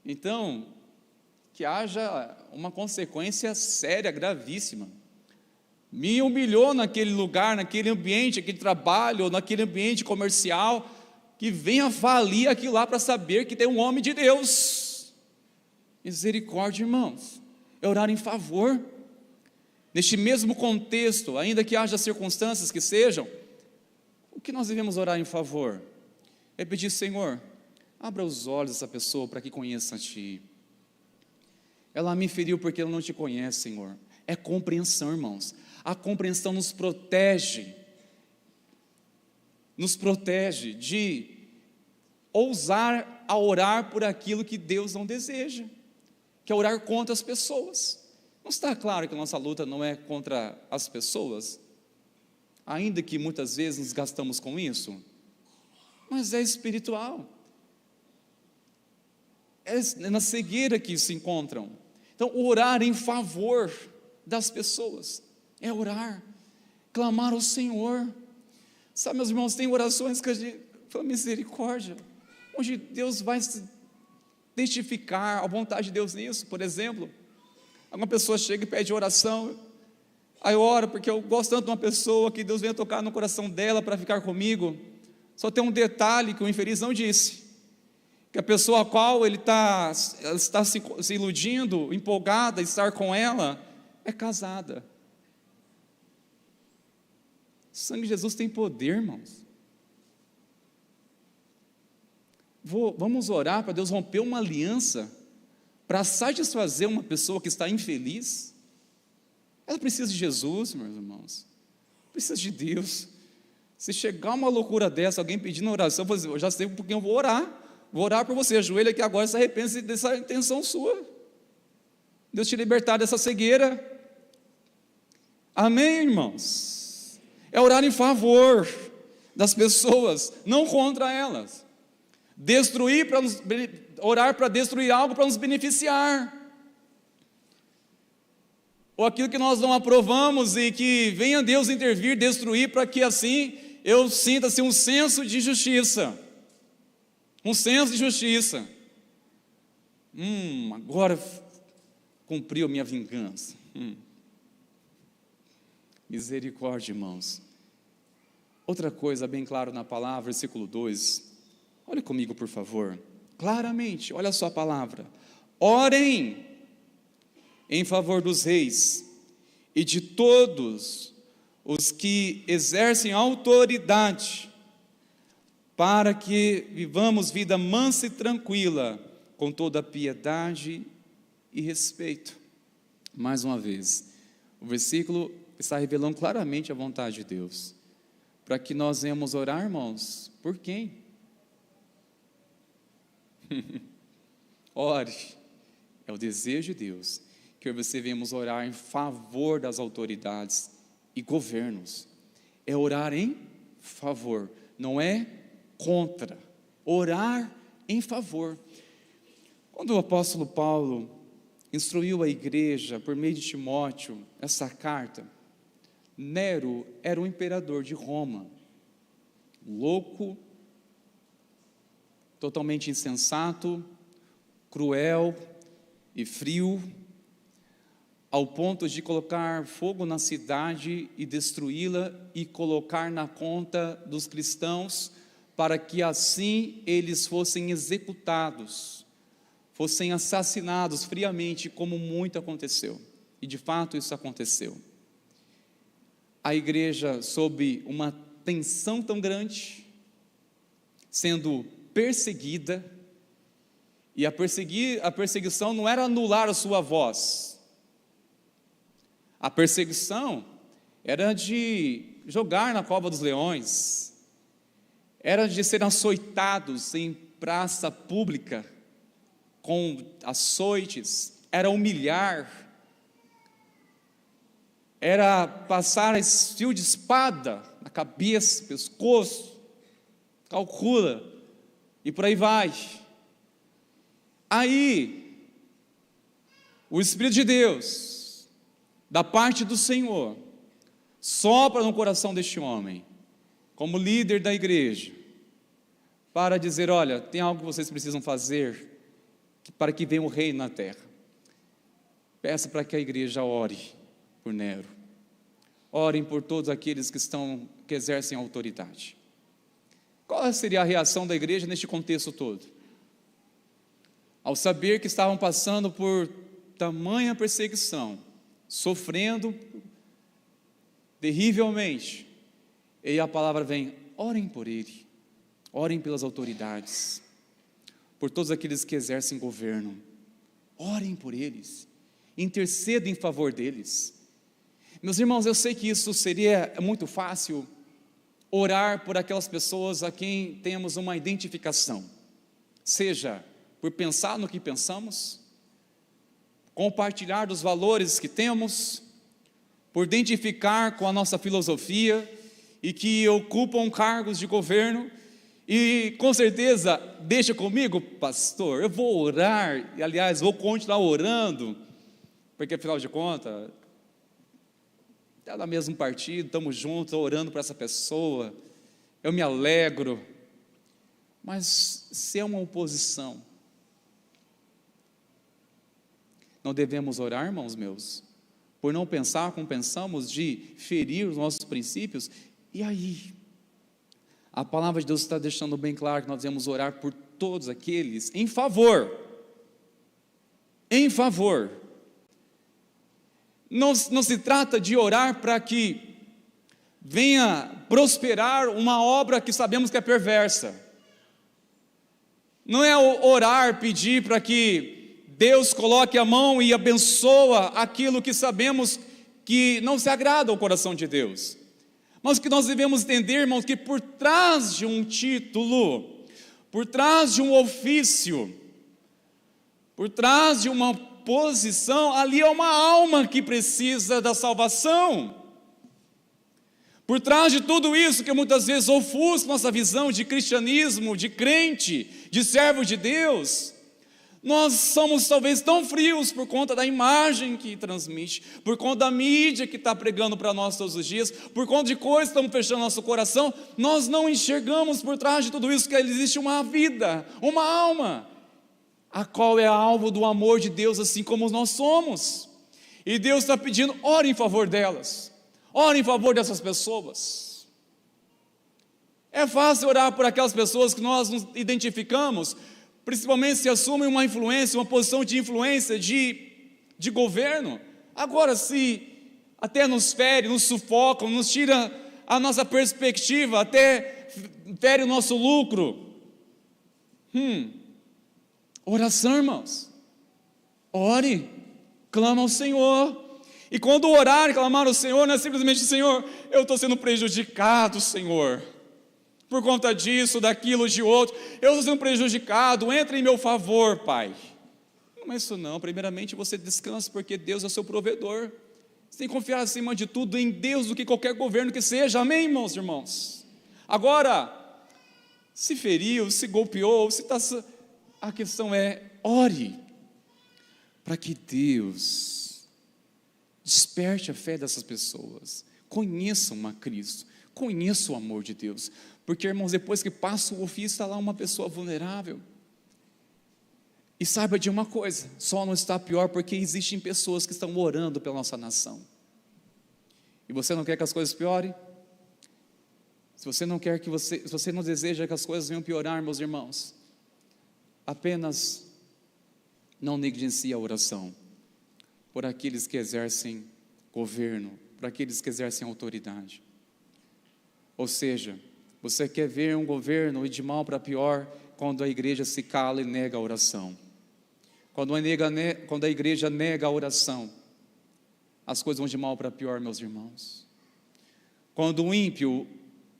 Então, que haja uma consequência séria, gravíssima. Me humilhou naquele lugar, naquele ambiente, aquele trabalho, naquele ambiente comercial, que venha falir aquilo lá para saber que tem um homem de Deus. Misericórdia, irmãos. É orar em favor. Neste mesmo contexto, ainda que haja circunstâncias que sejam, o que nós devemos orar em favor? É pedir: Senhor, abra os olhos dessa pessoa para que conheça a Ti. Ela me feriu porque ela não Te conhece, Senhor. É compreensão, irmãos. A compreensão nos protege de ousar a orar por aquilo que Deus não deseja, que é orar contra as pessoas. Não está claro que a nossa luta não é contra as pessoas? Ainda que muitas vezes nos gastamos com isso, mas é espiritual. É na cegueira que se encontram. Então, orar em favor das pessoas é orar, clamar ao Senhor. Sabe, meus irmãos, tem orações que a gente fala: misericórdia, onde Deus vai testificar a vontade de Deus nisso. Por exemplo, alguma pessoa chega e pede oração, aí eu oro porque eu gosto tanto de uma pessoa, que Deus venha tocar no coração dela para ficar comigo. Só tem um detalhe que o infeliz não disse, que a pessoa a qual ele está se iludindo, empolgada em estar com ela, é casada. O sangue de Jesus tem poder, irmãos. Vamos orar para Deus romper uma aliança, para satisfazer uma pessoa que está infeliz. Ela precisa de Jesus, meus irmãos, precisa de Deus. Se chegar uma loucura dessa, alguém pedindo oração, eu já sei por quem eu vou orar por você, ajoelha aqui agora, se arrepende dessa intenção sua, Deus te libertar dessa cegueira. Amém, irmãos? É orar em favor das pessoas, não contra elas. Orar para destruir algo para nos beneficiar, ou aquilo que nós não aprovamos, e que venha Deus intervir, destruir, para que assim eu sinta assim um senso de justiça. Agora cumpriu a minha vingança. Misericórdia, irmãos. Outra coisa bem claro na palavra, versículo 2. Olha comigo, por favor. Claramente, olha só a palavra. Orem em favor dos reis e de todos os que exercem autoridade, para que vivamos vida mansa e tranquila, com toda piedade e respeito. Mais uma vez, o versículo está revelando claramente a vontade de Deus, para que nós venhamos orar, irmãos, por quem? Ore, é o desejo de Deus, que você venhamos orar em favor das autoridades e governos. É orar em favor, não é contra, orar em favor. Quando o apóstolo Paulo instruiu a igreja por meio de Timóteo essa carta, Nero era o imperador de Roma, louco, totalmente insensato, cruel e frio, ao ponto de colocar fogo na cidade e destruí-la, e colocar na conta dos cristãos para que assim eles fossem executados, fossem assassinados friamente, como muito aconteceu. E de fato isso aconteceu. A igreja, sob uma tensão tão grande, sendo perseguida, e a perseguição não era anular a sua voz. A perseguição era de jogar na cova dos leões, era de ser açoitados em praça pública, com açoites, era humilhar, era passar fio de espada na cabeça, pescoço, calcula, e por aí vai. Aí, o Espírito de Deus, da parte do Senhor, sopra no coração deste homem, como líder da igreja, para dizer: olha, tem algo que vocês precisam fazer, para que venha o reino na terra. Peça para que a igreja ore por Nero, orem por todos aqueles que exercem autoridade. Qual seria a reação da igreja neste contexto todo? Ao saber que estavam passando por tamanha perseguição, sofrendo terrivelmente, e a palavra vem: orem por ele, orem pelas autoridades, por todos aqueles que exercem governo, orem por eles, intercedam em favor deles. Meus irmãos, eu sei que isso seria muito fácil, orar por aquelas pessoas a quem temos uma identificação, seja por pensar no que pensamos, compartilhar dos valores que temos, por identificar com a nossa filosofia e que ocupam cargos de governo. E com certeza, deixa comigo, pastor, eu vou orar, e aliás, vou continuar orando, porque afinal de contas, está no mesmo partido, estamos juntos, orando para essa pessoa, eu me alegro. Mas se é uma oposição, não devemos orar, irmãos meus, por não pensar como pensamos, de ferir os nossos princípios? E aí? A palavra de Deus está deixando bem claro que nós devemos orar por todos aqueles em favor. Não se trata de orar para que venha prosperar uma obra que sabemos que é perversa. Não é orar, pedir para que Deus coloque a mão e abençoa aquilo que sabemos que não se agrada ao coração de Deus. Mas que nós devemos entender, irmãos, que por trás de um título, por trás de um ofício, por trás de uma posição, ali é uma alma que precisa da salvação. Por trás de tudo isso que muitas vezes ofusca nossa visão de cristianismo, de crente, de servo de Deus, nós somos talvez tão frios por conta da imagem que transmite, por conta da mídia que está pregando para nós todos os dias, por conta de coisas que estamos fechando nosso coração, nós não enxergamos por trás de tudo isso que existe uma vida, uma alma, a qual é alvo do amor de Deus, assim como nós somos. E Deus está pedindo: ore em favor delas, ore em favor dessas pessoas. É fácil orar por aquelas pessoas que nós nos identificamos, principalmente se assumem uma influência, uma posição de influência, de governo. Agora, se até nos fere, nos sufocam, nos tira a nossa perspectiva, até fere o nosso lucro. Oração, irmãos. Ore, clama ao Senhor. E quando orar e clamar ao Senhor, não é simplesmente: Senhor, eu estou sendo prejudicado, Senhor, por conta disso, daquilo, de outro, eu estou sendo prejudicado, entra em meu favor, Pai. Não é isso não. Primeiramente você descansa, porque Deus é o seu provedor. Você tem que confiar acima de tudo em Deus, do que qualquer governo que seja. Amém, irmãos? Agora, se feriu, se golpeou, se está... A questão é: ore, para que Deus desperte a fé dessas pessoas, conheçam a Cristo, conheçam o amor de Deus. Porque, irmãos, depois que passa o ofício, está lá uma pessoa vulnerável. E saiba de uma coisa: só não está pior porque existem pessoas que estão orando pela nossa nação. E você não quer que as coisas piorem? Se você não deseja que as coisas venham piorar, meus irmãos, apenas não negligencie a oração por aqueles que exercem governo, por aqueles que exercem autoridade. Ou seja, você quer ver um governo ir de mal para pior quando a igreja se cala e nega a oração. Quando a igreja nega a oração, as coisas vão de mal para pior, meus irmãos. Quando o ímpio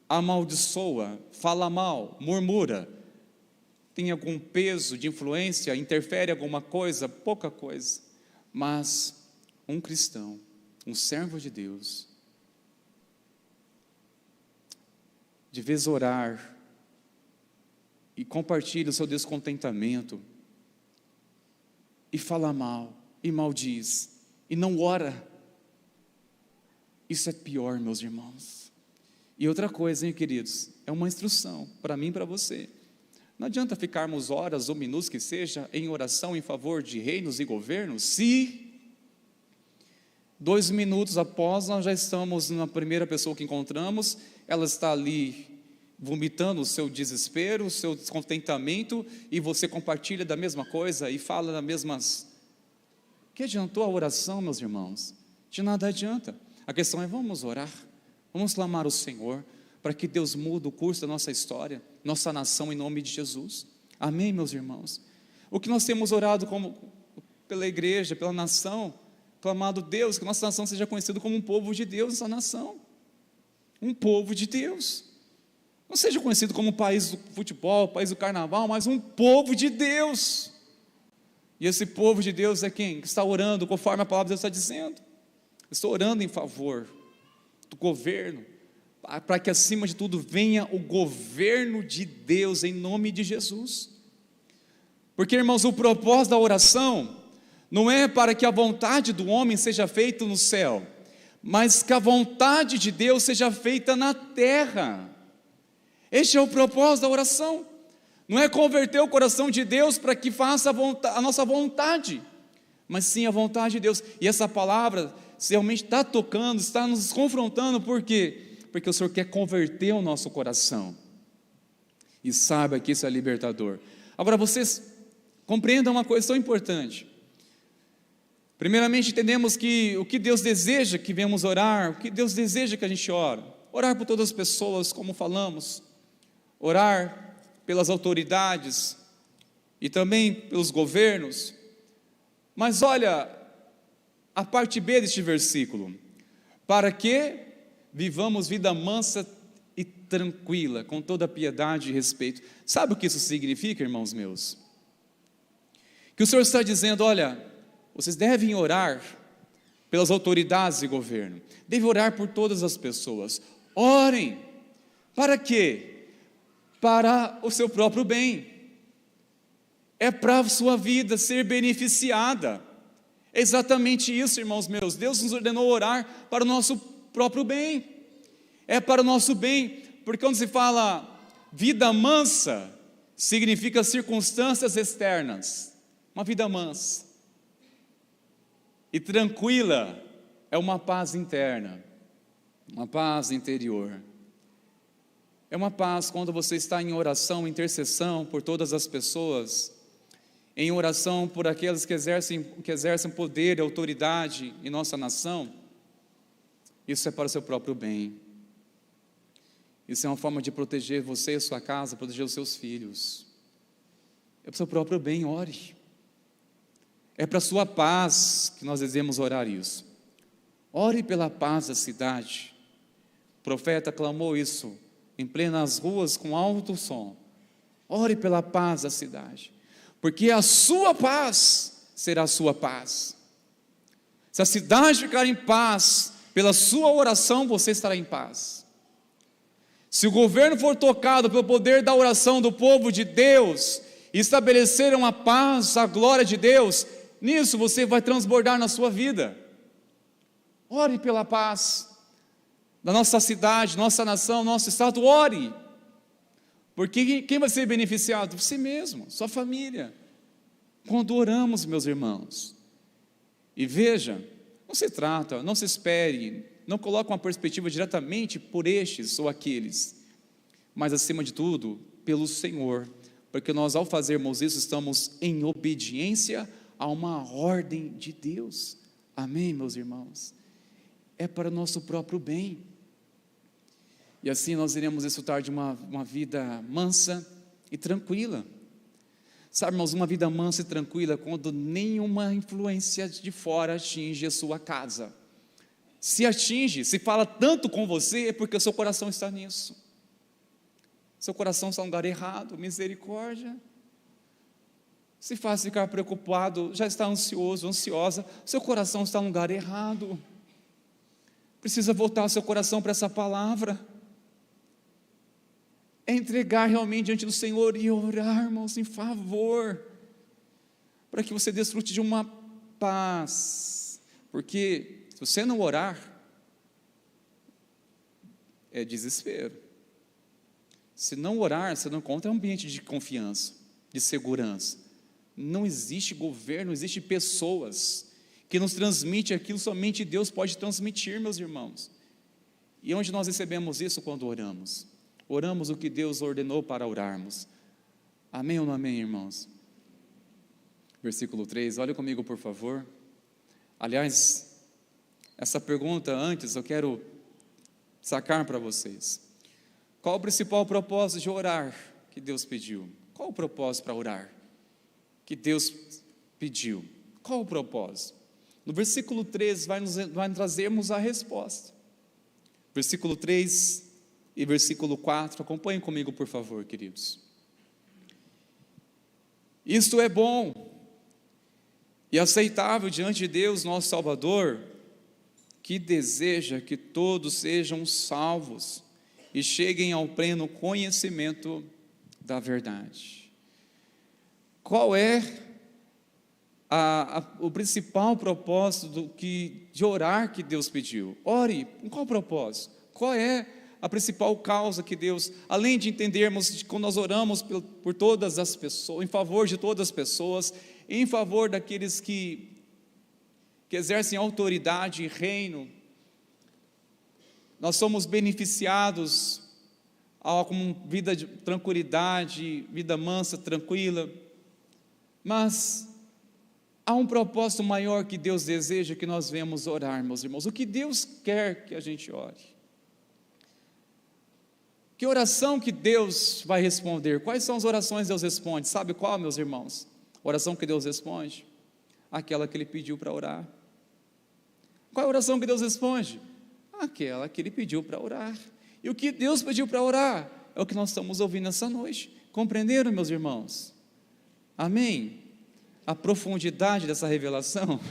amaldiçoa, fala mal, murmura, tem algum peso de influência, interfere alguma coisa, pouca coisa, mas um cristão, um servo de Deus, de vez orar e compartilha o seu descontentamento e fala mal e maldiz e não ora, isso é pior, meus irmãos. E outra coisa, hein, queridos, é uma instrução para mim e para você. Não adianta ficarmos horas ou minutos que seja em oração em favor de reinos e governos, se 2 minutos após nós já estamos na primeira pessoa que encontramos, ela está ali vomitando o seu desespero, o seu descontentamento, e você compartilha da mesma coisa e fala das mesmas. Que adiantou a oração, meus irmãos? De nada adianta. A questão é: vamos orar, vamos clamar ao Senhor para que Deus mude o curso da nossa história, nossa nação, em nome de Jesus. Amém, meus irmãos? O que nós temos orado pela igreja, pela nação, clamado Deus, que nossa nação seja conhecida como um povo de Deus, essa nação, um povo de Deus. Não seja conhecido como o país do futebol, o país do carnaval, mas um povo de Deus. E esse povo de Deus é quem? Que está orando conforme a palavra de Deus está dizendo. Estou orando em favor do governo, para que acima de tudo venha o governo de Deus em nome de Jesus. Porque, irmãos, o propósito da oração não é para que a vontade do homem seja feita no céu, mas que a vontade de Deus seja feita na terra. Este é o propósito da oração. Não é converter o coração de Deus para que faça a nossa vontade, mas sim a vontade de Deus. E essa palavra realmente está tocando, está nos confrontando. Por quê? Porque o Senhor quer converter o nosso coração. E saiba que isso é libertador. Agora, vocês compreendam uma coisa tão importante. Primeiramente, entendemos que o que Deus deseja que venhamos orar, o que Deus deseja que a gente ore. Orar por todas as pessoas, como falamos. Orar pelas autoridades e também pelos governos. Mas olha a parte B deste versículo: para que vivamos vida mansa e tranquila, com toda piedade e respeito. Sabe o que isso significa, irmãos meus? Que o Senhor está dizendo: olha, vocês devem orar pelas autoridades de governo, devem orar por todas as pessoas. Orem, para quê? Para o seu próprio bem, é para a sua vida ser beneficiada. É exatamente isso, irmãos meus. Deus nos ordenou orar para o nosso próprio bem, é para o nosso bem, porque quando se fala vida mansa, significa circunstâncias externas, uma vida mansa, e tranquila é uma paz interna, uma paz interior. É uma paz quando você está em oração, intercessão por todas as pessoas, em oração por aqueles que exercem poder e autoridade em nossa nação. Isso é para o seu próprio bem. Isso é uma forma de proteger você e sua casa, proteger os seus filhos. É para o seu próprio bem, ore. É para a sua paz que nós devemos orar isso. Ore pela paz da cidade. O profeta clamou isso em plenas ruas com alto som. Ore pela paz da cidade, porque a sua paz será a sua paz. Se a cidade ficar em paz, pela sua oração você estará em paz. Se o governo for tocado pelo poder da oração do povo de Deus, e estabelecer uma paz, a glória de Deus, nisso você vai transbordar na sua vida. Ore pela paz da nossa cidade, nossa nação, nosso estado. Ore, porque quem vai ser beneficiado? Você mesmo, sua família, quando oramos, meus irmãos. E veja, não se trata, não se espere, não coloque uma perspectiva diretamente por estes ou aqueles, mas acima de tudo, pelo Senhor, porque nós, ao fazermos isso, estamos em obediência a uma ordem de Deus. Amém, meus irmãos? É para o nosso próprio bem. E assim nós iremos desfrutar de uma vida mansa e tranquila. Sabe, irmãos, uma vida mansa e tranquila quando nenhuma influência de fora atinge a sua casa. Se atinge, se fala tanto com você, é porque o seu coração está nisso. Seu coração está no lugar errado, misericórdia. Se faz ficar preocupado, já está ansioso, ansiosa, seu coração está no lugar errado. Precisa voltar o seu coração para essa palavra. É entregar realmente diante do Senhor e orar, irmãos, em favor, para que você desfrute de uma paz, porque se você não orar, é desespero. Se não orar, você não encontra um ambiente de confiança, de segurança. Não existe governo, não existe pessoas que nos transmite aquilo, somente Deus pode transmitir, meus irmãos. E onde nós recebemos isso? Quando oramos. Oramos o que Deus ordenou para orarmos. Amém ou não amém, irmãos? Versículo 3, olha comigo, por favor. Aliás, essa pergunta antes eu quero sacar para vocês. Qual o principal propósito de orar que Deus pediu? Qual o propósito para orar que Deus pediu? Qual o propósito? No versículo 3 vai trazermos a resposta. Versículo 3 e versículo 4, acompanhem comigo, por favor, queridos. Isto é bom e aceitável diante de Deus, nosso Salvador, que deseja que todos sejam salvos e cheguem ao pleno conhecimento da verdade. Qual é o principal propósito de orar que Deus pediu? Ore, com qual propósito? Qual é a principal causa que Deus, além de entendermos que quando nós oramos por todas as pessoas, em favor de todas as pessoas, em favor daqueles que exercem autoridade e reino, nós somos beneficiados com vida de tranquilidade, vida mansa, tranquila, mas há um propósito maior que Deus deseja que nós venhamos orar, meus irmãos. O que Deus quer que a gente ore? Que oração que Deus vai responder? Quais são as orações que Deus responde? Sabe qual, meus irmãos? A oração que Deus responde? Aquela que Ele pediu para orar. Qual é a oração que Deus responde? Aquela que Ele pediu para orar. E o que Deus pediu para orar é o que nós estamos ouvindo essa noite. Compreenderam, meus irmãos? Amém? A profundidade dessa revelação.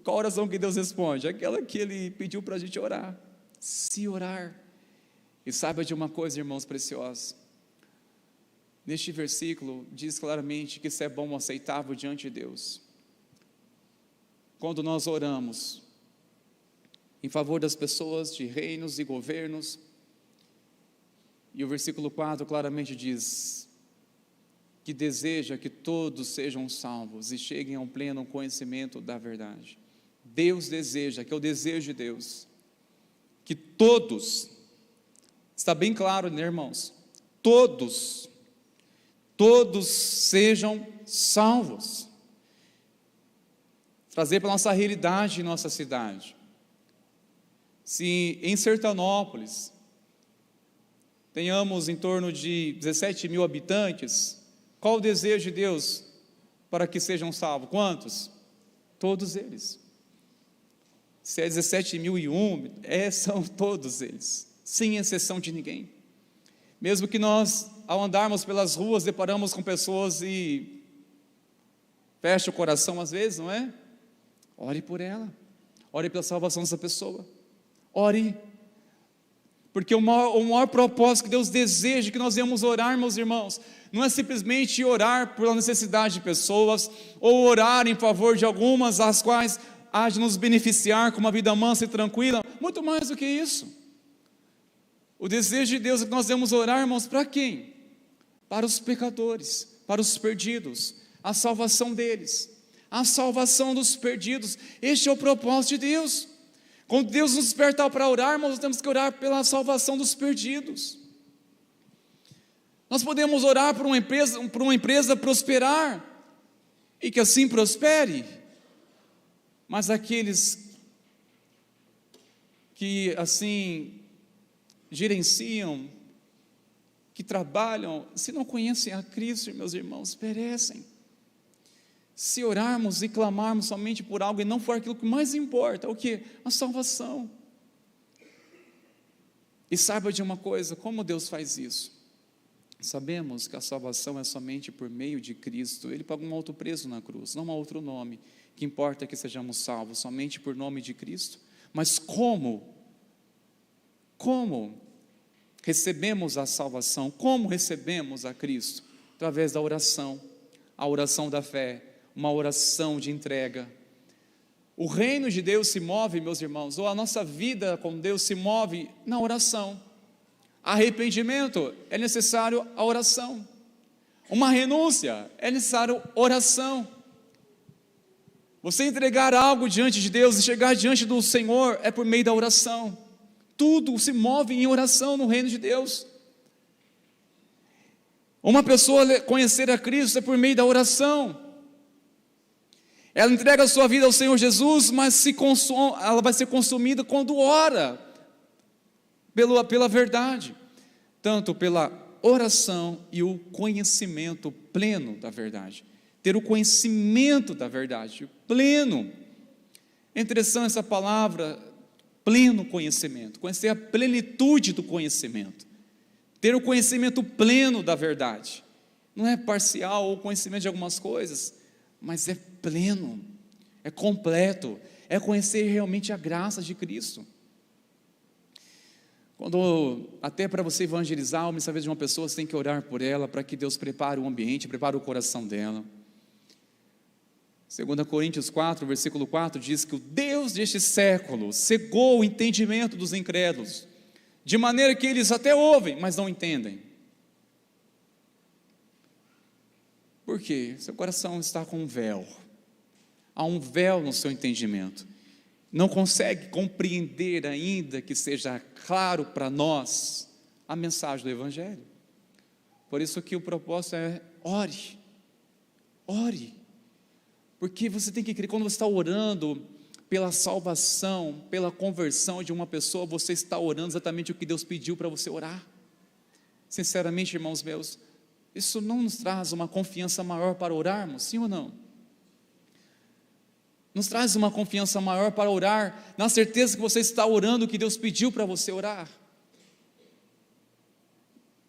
Qual a oração que Deus responde? Aquela que Ele pediu para a gente orar. Se orar. E saiba de uma coisa, irmãos preciosos, neste versículo diz claramente que isso é bom, aceitável diante de Deus. Quando nós oramos em favor das pessoas, de reinos e governos, e o versículo 4 claramente diz que deseja que todos sejam salvos e cheguem ao pleno conhecimento da verdade. Deus deseja, que é o desejo de Deus, que todos, está bem claro, né, irmãos? Todos sejam salvos. Trazer para a nossa realidade em nossa cidade. Se em Sertanópolis tenhamos em torno de 17 mil habitantes, qual o desejo de Deus para que sejam salvos? Quantos? Todos eles. Se é 17.001, são todos eles, sem exceção de ninguém. Mesmo que nós, ao andarmos pelas ruas, deparamos com pessoas e fecha o coração às vezes, não é? Ore por ela, ore pela salvação dessa pessoa, ore, porque o maior propósito que Deus deseja que nós venhamos orar, meus irmãos, não é simplesmente orar pela necessidade de pessoas, ou orar em favor de algumas, as quais há de nos beneficiar com uma vida mansa e tranquila, muito mais do que isso. O desejo de Deus é que nós devemos orar, irmãos, para quem? Para os pecadores, para os perdidos, a salvação deles, a salvação dos perdidos. Este é o propósito de Deus. Quando Deus nos despertar para orar, irmãos, nós temos que orar pela salvação dos perdidos. Nós podemos orar por uma empresa prosperar, e que assim prospere, mas aqueles que assim gerenciam, que trabalham, se não conhecem a Cristo, meus irmãos, perecem. Se orarmos e clamarmos somente por algo e não for aquilo que mais importa, o que? A salvação. E saiba de uma coisa, como Deus faz isso? Sabemos que a salvação é somente por meio de Cristo. Ele pagou um alto preço na cruz, não há outro nome. Que importa que sejamos salvos somente por nome de Cristo. Mas como recebemos a salvação? Como recebemos a Cristo? Através da oração, a oração da fé, uma oração de entrega. O reino de Deus se move, meus irmãos, ou a nossa vida com Deus se move na oração. Arrependimento, é necessário a oração. Uma renúncia, é necessário oração. Você entregar algo diante de Deus e chegar diante do Senhor é por meio da oração. Tudo se move em oração no reino de Deus. Uma pessoa conhecer a Cristo é por meio da oração. Ela entrega a sua vida ao Senhor Jesus, mas ela vai ser consumida quando ora pela verdade, tanto pela oração e o conhecimento pleno da verdade. Ter o conhecimento da verdade pleno. É interessante essa palavra, pleno conhecimento, conhecer a plenitude do conhecimento, ter o conhecimento pleno da verdade. Não é parcial ou conhecimento de algumas coisas, mas é pleno, é completo, é conhecer realmente a graça de Cristo. Até para você evangelizar ou saber de uma pessoa, você tem que orar por ela, para que Deus prepare o ambiente, prepare o coração dela. 2 Coríntios 4, versículo 4, diz que o Deus deste século cegou o entendimento dos incrédulos, de maneira que eles até ouvem, mas não entendem. Por quê? Seu coração está com um véu. Há um véu no seu entendimento. Não consegue compreender ainda que seja claro para nós a mensagem do Evangelho. Por isso que o propósito é ore. Porque você tem que crer, quando você está orando pela salvação, pela conversão de uma pessoa, você está orando exatamente o que Deus pediu para você orar. Sinceramente, irmãos meus, isso não nos traz uma confiança maior para orarmos, sim ou não? Nos traz uma confiança maior para orar, na certeza que você está orando o que Deus pediu para você orar.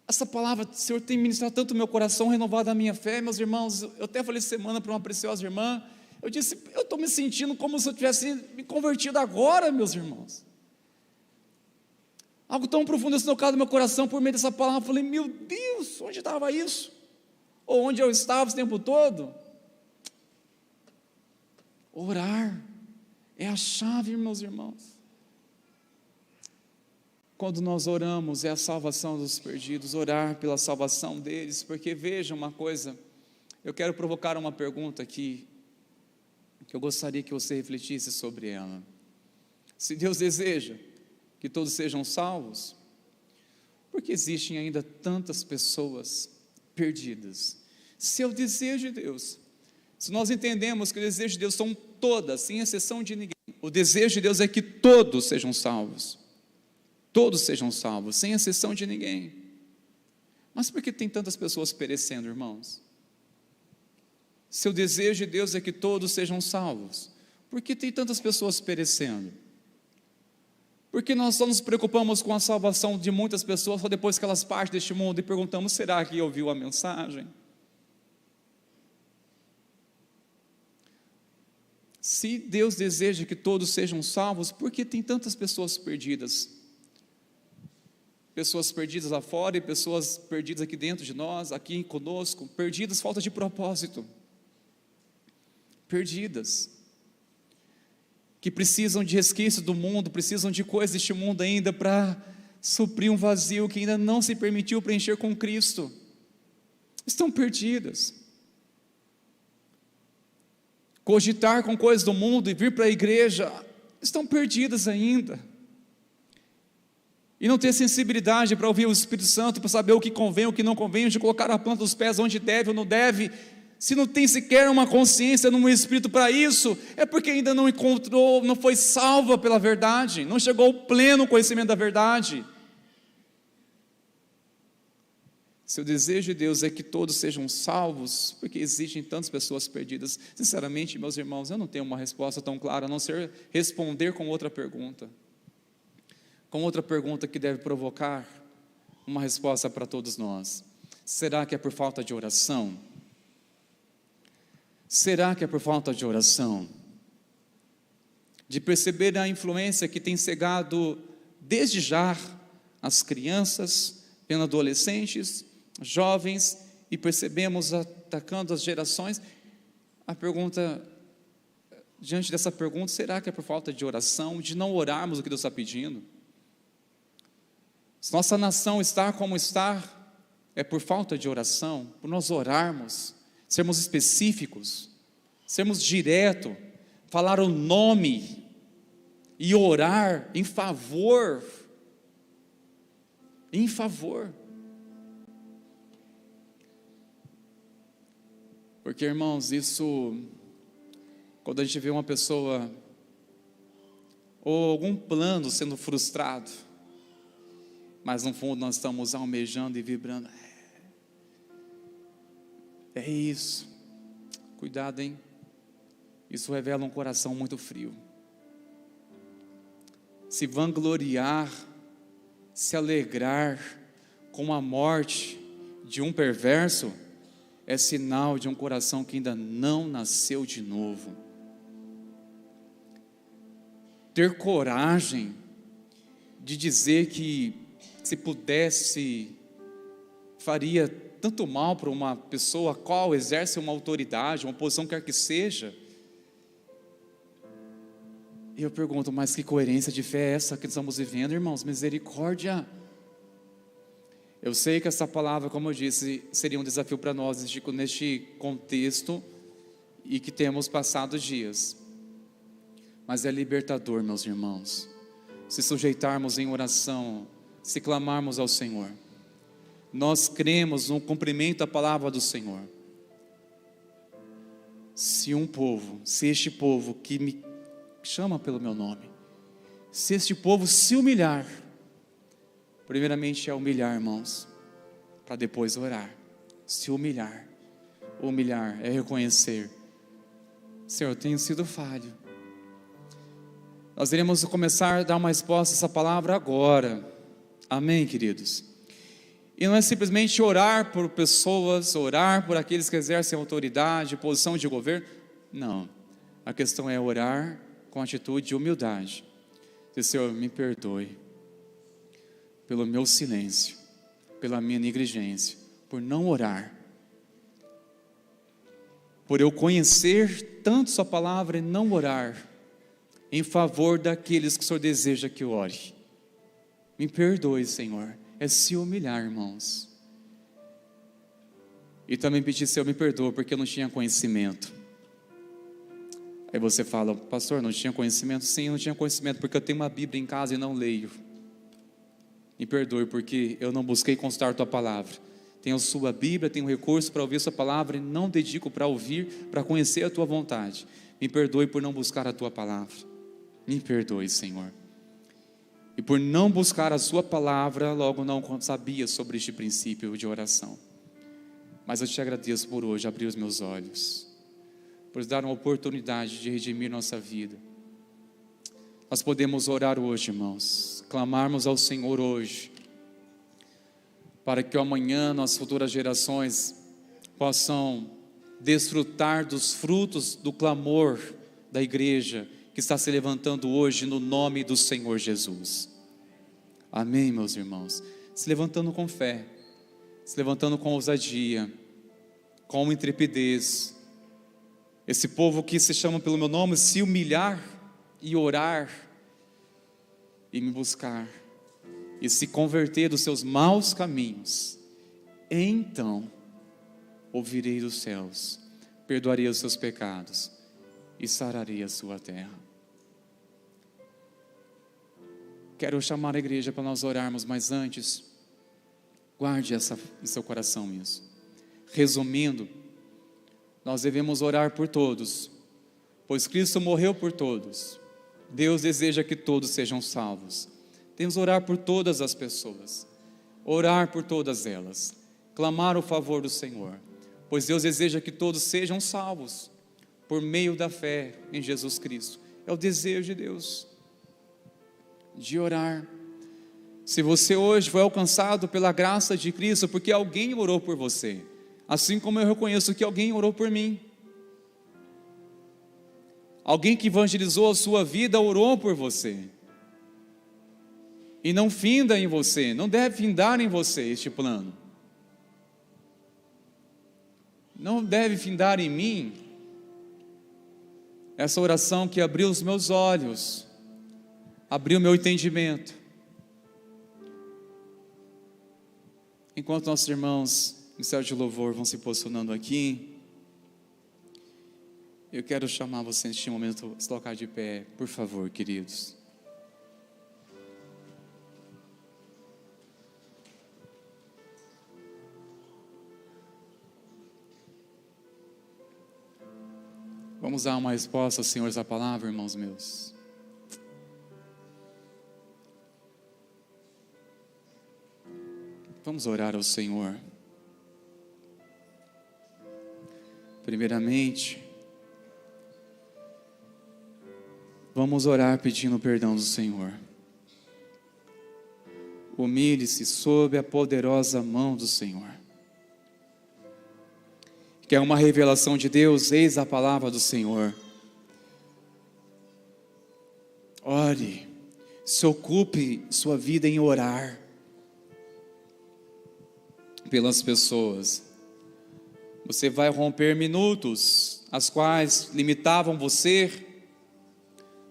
Essa palavra, o Senhor tem ministrado tanto o meu coração, renovado a minha fé, meus irmãos. Eu até falei semana para uma preciosa irmã, eu disse, eu estou me sentindo como se eu tivesse me convertido agora, meus irmãos. Algo tão profundo assim tocado no meu coração por meio dessa palavra. Eu falei, meu Deus, onde estava isso? Ou onde eu estava esse tempo todo? Orar é a chave, meus irmãos. Quando nós oramos, é a salvação dos perdidos, orar pela salvação deles, porque veja uma coisa, eu quero provocar uma pergunta aqui, que eu gostaria que você refletisse sobre ela. Se Deus deseja que todos sejam salvos, por que existem ainda tantas pessoas perdidas? Se é o desejo de Deus, se nós entendemos que o desejo de Deus são todas, sem exceção de ninguém, o desejo de Deus é que todos sejam salvos, sem exceção de ninguém. Mas por que tem tantas pessoas perecendo, irmãos? Se o desejo de Deus é que todos sejam salvos, por que tem tantas pessoas perecendo? Porque nós só nos preocupamos com a salvação de muitas pessoas só depois que elas partem deste mundo e perguntamos, será que ouviu a mensagem? Se Deus deseja que todos sejam salvos, por que tem tantas pessoas perdidas? Pessoas perdidas lá fora e pessoas perdidas aqui dentro de nós, aqui conosco, perdidas, falta de propósito. Perdidas. Que precisam de resquícios do mundo, precisam de coisas deste mundo ainda para suprir um vazio que ainda não se permitiu preencher com Cristo. Estão perdidas. Cogitar com coisas do mundo e vir para a igreja estão perdidas ainda. E não ter sensibilidade para ouvir o Espírito Santo, para saber o que convém, o que não convém, onde colocar a planta dos pés, onde deve ou não deve. Se não tem sequer uma consciência no Espírito para isso, é porque ainda não encontrou, não foi salva pela verdade, não chegou ao pleno conhecimento da verdade. Se o desejo de Deus é que todos sejam salvos, porque existem tantas pessoas perdidas, sinceramente, meus irmãos, eu não tenho uma resposta tão clara, a não ser responder com outra pergunta. Com outra pergunta que deve provocar uma resposta para todos nós. Será que é por falta de oração? Será que é por falta de oração? De perceber a influência que tem cegado desde já as crianças, vendo adolescentes, jovens, e percebemos atacando as gerações. A pergunta, diante dessa pergunta, será que é por falta de oração, de não orarmos o que Deus está pedindo? Se nossa nação está como está, é por falta de oração, por nós orarmos, sermos específicos, sermos direto, falar o nome e orar em favor. Em favor. Porque, irmãos, isso, quando a gente vê uma pessoa ou algum plano sendo frustrado, mas no fundo nós estamos almejando e vibrando. É isso. Cuidado, hein? Isso revela um coração muito frio. Se vangloriar, se alegrar com a morte de um perverso, é sinal de um coração que ainda não nasceu de novo. Ter coragem de dizer que, se pudesse, faria tanto mal para uma pessoa a qual exerce uma autoridade, uma posição quer que seja. E eu pergunto, mas que coerência de fé é essa que estamos vivendo, irmãos? Misericórdia. Eu sei que essa palavra, como eu disse, seria um desafio para nós neste contexto e que temos passado dias. Mas é libertador, meus irmãos, se sujeitarmos em oração, se clamarmos ao Senhor. Nós cremos no cumprimento da palavra do Senhor. Se este povo que me chama pelo meu nome, se este povo se humilhar, primeiramente é humilhar, irmãos, para depois orar. Se humilhar é reconhecer: Senhor, eu tenho sido falho. Nós iremos começar a dar uma resposta a essa palavra agora. Amém, queridos? E não é simplesmente orar por pessoas, orar por aqueles que exercem autoridade, posição de governo. Não, a questão é orar com atitude de humildade. Dizer: Senhor, me perdoe pelo meu silêncio, pela minha negligência, por não orar, por eu conhecer tanto sua palavra e não orar em favor daqueles que o Senhor deseja que eu ore. Me perdoe, Senhor. É se humilhar, irmãos. E também pedir: Senhor, me perdoa porque eu não tinha conhecimento. Aí você fala: pastor, não tinha conhecimento? Sim, eu não tinha conhecimento porque eu tenho uma Bíblia em casa e não leio. Me perdoe porque eu não busquei consultar tua palavra. Tenho sua Bíblia, tenho recurso para ouvir sua palavra e não dedico para ouvir, para conhecer a tua vontade. Me perdoe por não buscar a tua palavra. Me perdoe, Senhor. E por não buscar a sua palavra, logo não sabia sobre este princípio de oração. Mas eu te agradeço por hoje abrir os meus olhos, por dar uma oportunidade de redimir nossa vida. Nós podemos orar hoje, irmãos, clamarmos ao Senhor hoje, para que amanhã nossas futuras gerações possam desfrutar dos frutos do clamor da igreja que está se levantando hoje no nome do Senhor Jesus. Amém, meus irmãos? Se levantando com fé, se levantando com ousadia, com intrepidez. Esse povo que se chama pelo meu nome, se humilhar e orar e me buscar e se converter dos seus maus caminhos, então ouvirei dos céus, perdoarei os seus pecados e sararei a sua terra. Quero chamar a igreja para nós orarmos, mas antes, guarde essa em seu coração isso. Resumindo, nós devemos orar por todos, pois Cristo morreu por todos. Deus deseja que todos sejam salvos. Temos que orar por todas as pessoas, orar por todas elas, clamar o favor do Senhor, pois Deus deseja que todos sejam salvos por meio da fé em Jesus Cristo. É o desejo de Deus, de orar. Se você hoje foi alcançado pela graça de Cristo, porque alguém orou por você, assim como eu reconheço que alguém orou por mim. Alguém que evangelizou a sua vida orou por você. E não finda em você, não deve findar em você este plano. Não deve findar em mim essa oração que abriu os meus olhos, abriu o meu entendimento. Enquanto nossos irmãos no céu de louvor vão se posicionando aqui, eu quero chamar você neste momento a se colocar de pé, por favor, queridos. Vamos dar uma resposta, Senhor, essa palavra, irmãos meus. Vamos orar ao Senhor. Primeiramente, vamos orar pedindo perdão do Senhor. Humilhe-se sob a poderosa mão do Senhor. Quer uma revelação de Deus? Eis a palavra do Senhor. Ore, se ocupe sua vida em orar pelas pessoas. Você vai romper minutos, as quais limitavam você,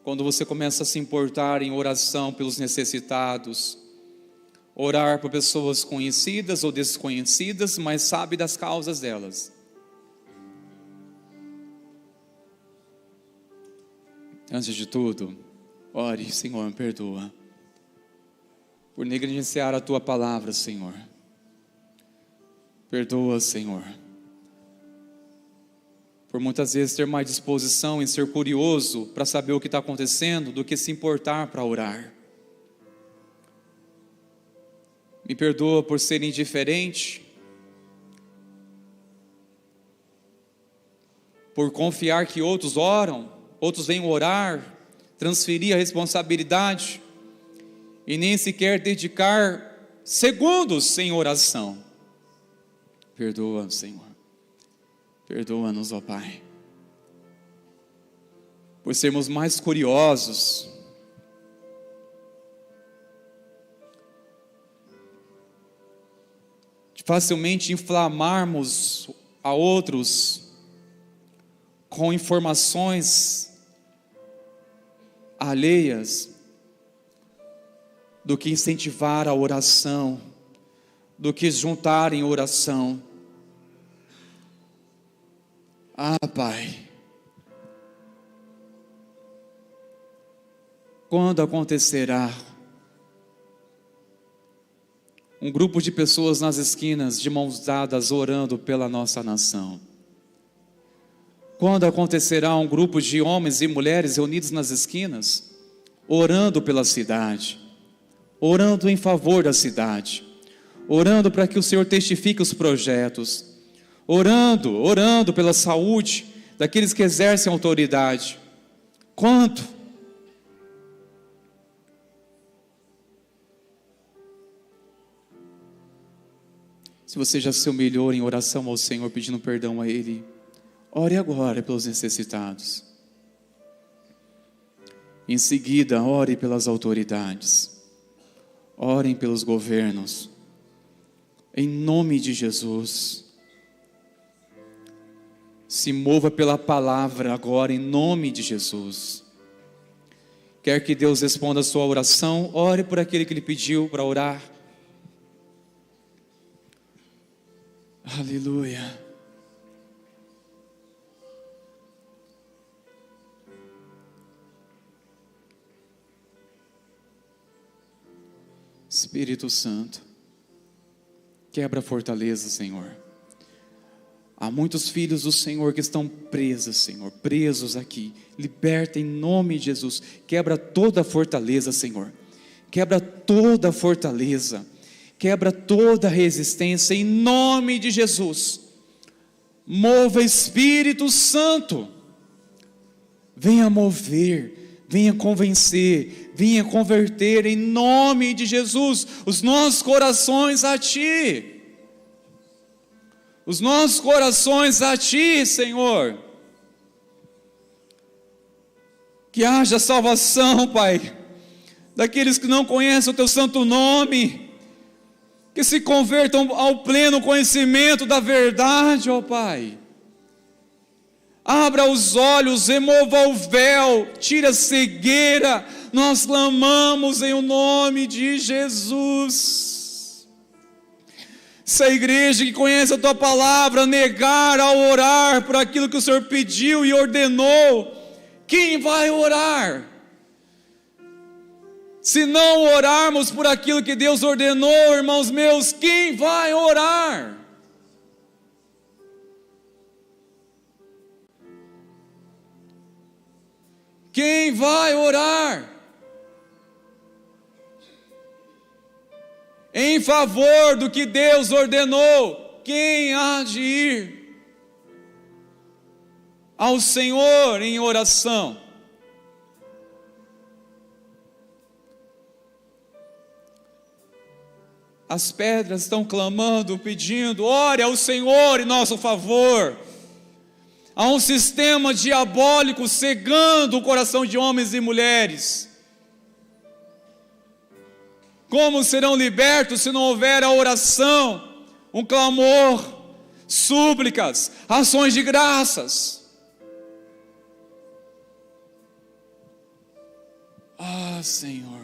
quando você começa a se importar em oração pelos necessitados, orar por pessoas conhecidas ou desconhecidas, mas sabe das causas delas. Antes de tudo, ore, Senhor, me perdoa por negligenciar a Tua palavra, Senhor. Perdoa, Senhor, por muitas vezes ter mais disposição em ser curioso para saber o que está acontecendo do que se importar para orar. Me perdoa por ser indiferente, por confiar que outros oram, outros vêm orar, transferir a responsabilidade e nem sequer dedicar segundos em oração. Perdoa, Senhor. Perdoa-nos, ó Pai, por sermos mais curiosos, de facilmente inflamarmos a outros com informações alheias, do que incentivar a oração, do que juntar em oração. Ah, Pai, quando acontecerá um grupo de pessoas nas esquinas, de mãos dadas, orando pela nossa nação? Quando acontecerá um grupo de homens e mulheres reunidos nas esquinas, orando pela cidade, orando em favor da cidade, orando para que o Senhor testifique os projetos, orando pela saúde daqueles que exercem autoridade? Quanto? Se você já se humilhou em oração ao Senhor, pedindo perdão a Ele, ore agora pelos necessitados. Em seguida, ore pelas autoridades, orem pelos governos, em nome de Jesus. Se mova pela palavra agora, em nome de Jesus. Quer que Deus responda a sua oração, ore por aquele que Ele pediu para orar. Aleluia. Espírito Santo, quebra fortaleza, Senhor. Há muitos filhos do Senhor que estão presos, Senhor, presos aqui. Liberta em nome de Jesus. Quebra toda a fortaleza, Senhor. Quebra toda a fortaleza. Quebra toda a resistência em nome de Jesus. Mova, Espírito Santo. Venha mover, venha convencer, venha converter em nome de Jesus os nossos corações a Ti. Os nossos corações a Ti, Senhor. Que haja salvação, Pai, daqueles que não conhecem o Teu santo nome, que se convertam ao pleno conhecimento da verdade, ó Pai. Abra os olhos, remova o véu, tira a cegueira. Nós clamamos em o nome de Jesus. Se a igreja que conhece a Tua palavra negar a orar por aquilo que o Senhor pediu e ordenou, quem vai orar? Se não orarmos por aquilo que Deus ordenou, irmãos meus, quem vai orar? Quem vai orar em favor do que Deus ordenou? Quem há de ir ao Senhor em oração? As pedras estão clamando, pedindo, ore ao Senhor em nosso favor. Há um sistema diabólico cegando o coração de homens e mulheres. Como serão libertos se não houver a oração, um clamor, súplicas, ações de graças? Ah, Senhor.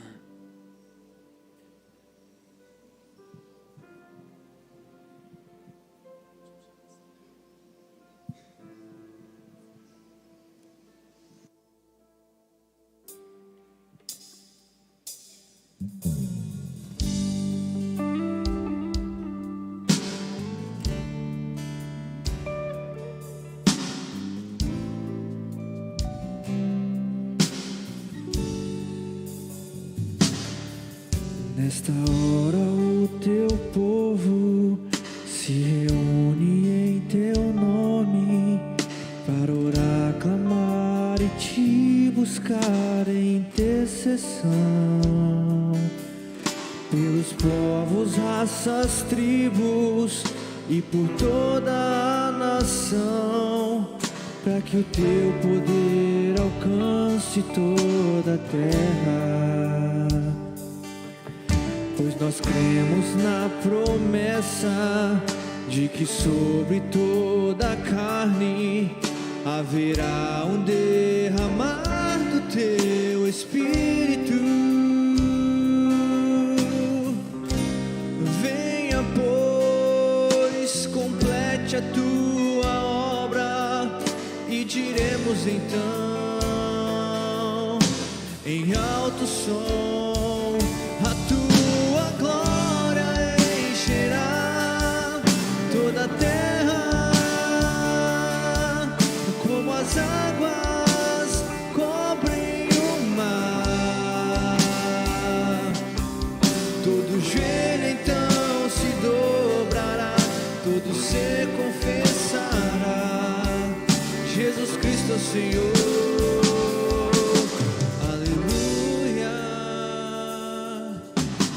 Nesta hora o Teu povo se reúne em Teu nome para orar, clamar e Te buscar em intercessão pelos povos, raças, tribos e por toda a nação, para que o Teu poder alcance toda a terra. Pois nós cremos na promessa de que sobre toda a carne haverá um derramar do Teu Espírito. Venha, pois, complete a Tua obra e diremos então em alto som: a Tua glória encherá toda a terra, como as águas cobrem o mar. Todo joelho então se dobrará, todo ser confessará: Jesus Cristo é o Senhor.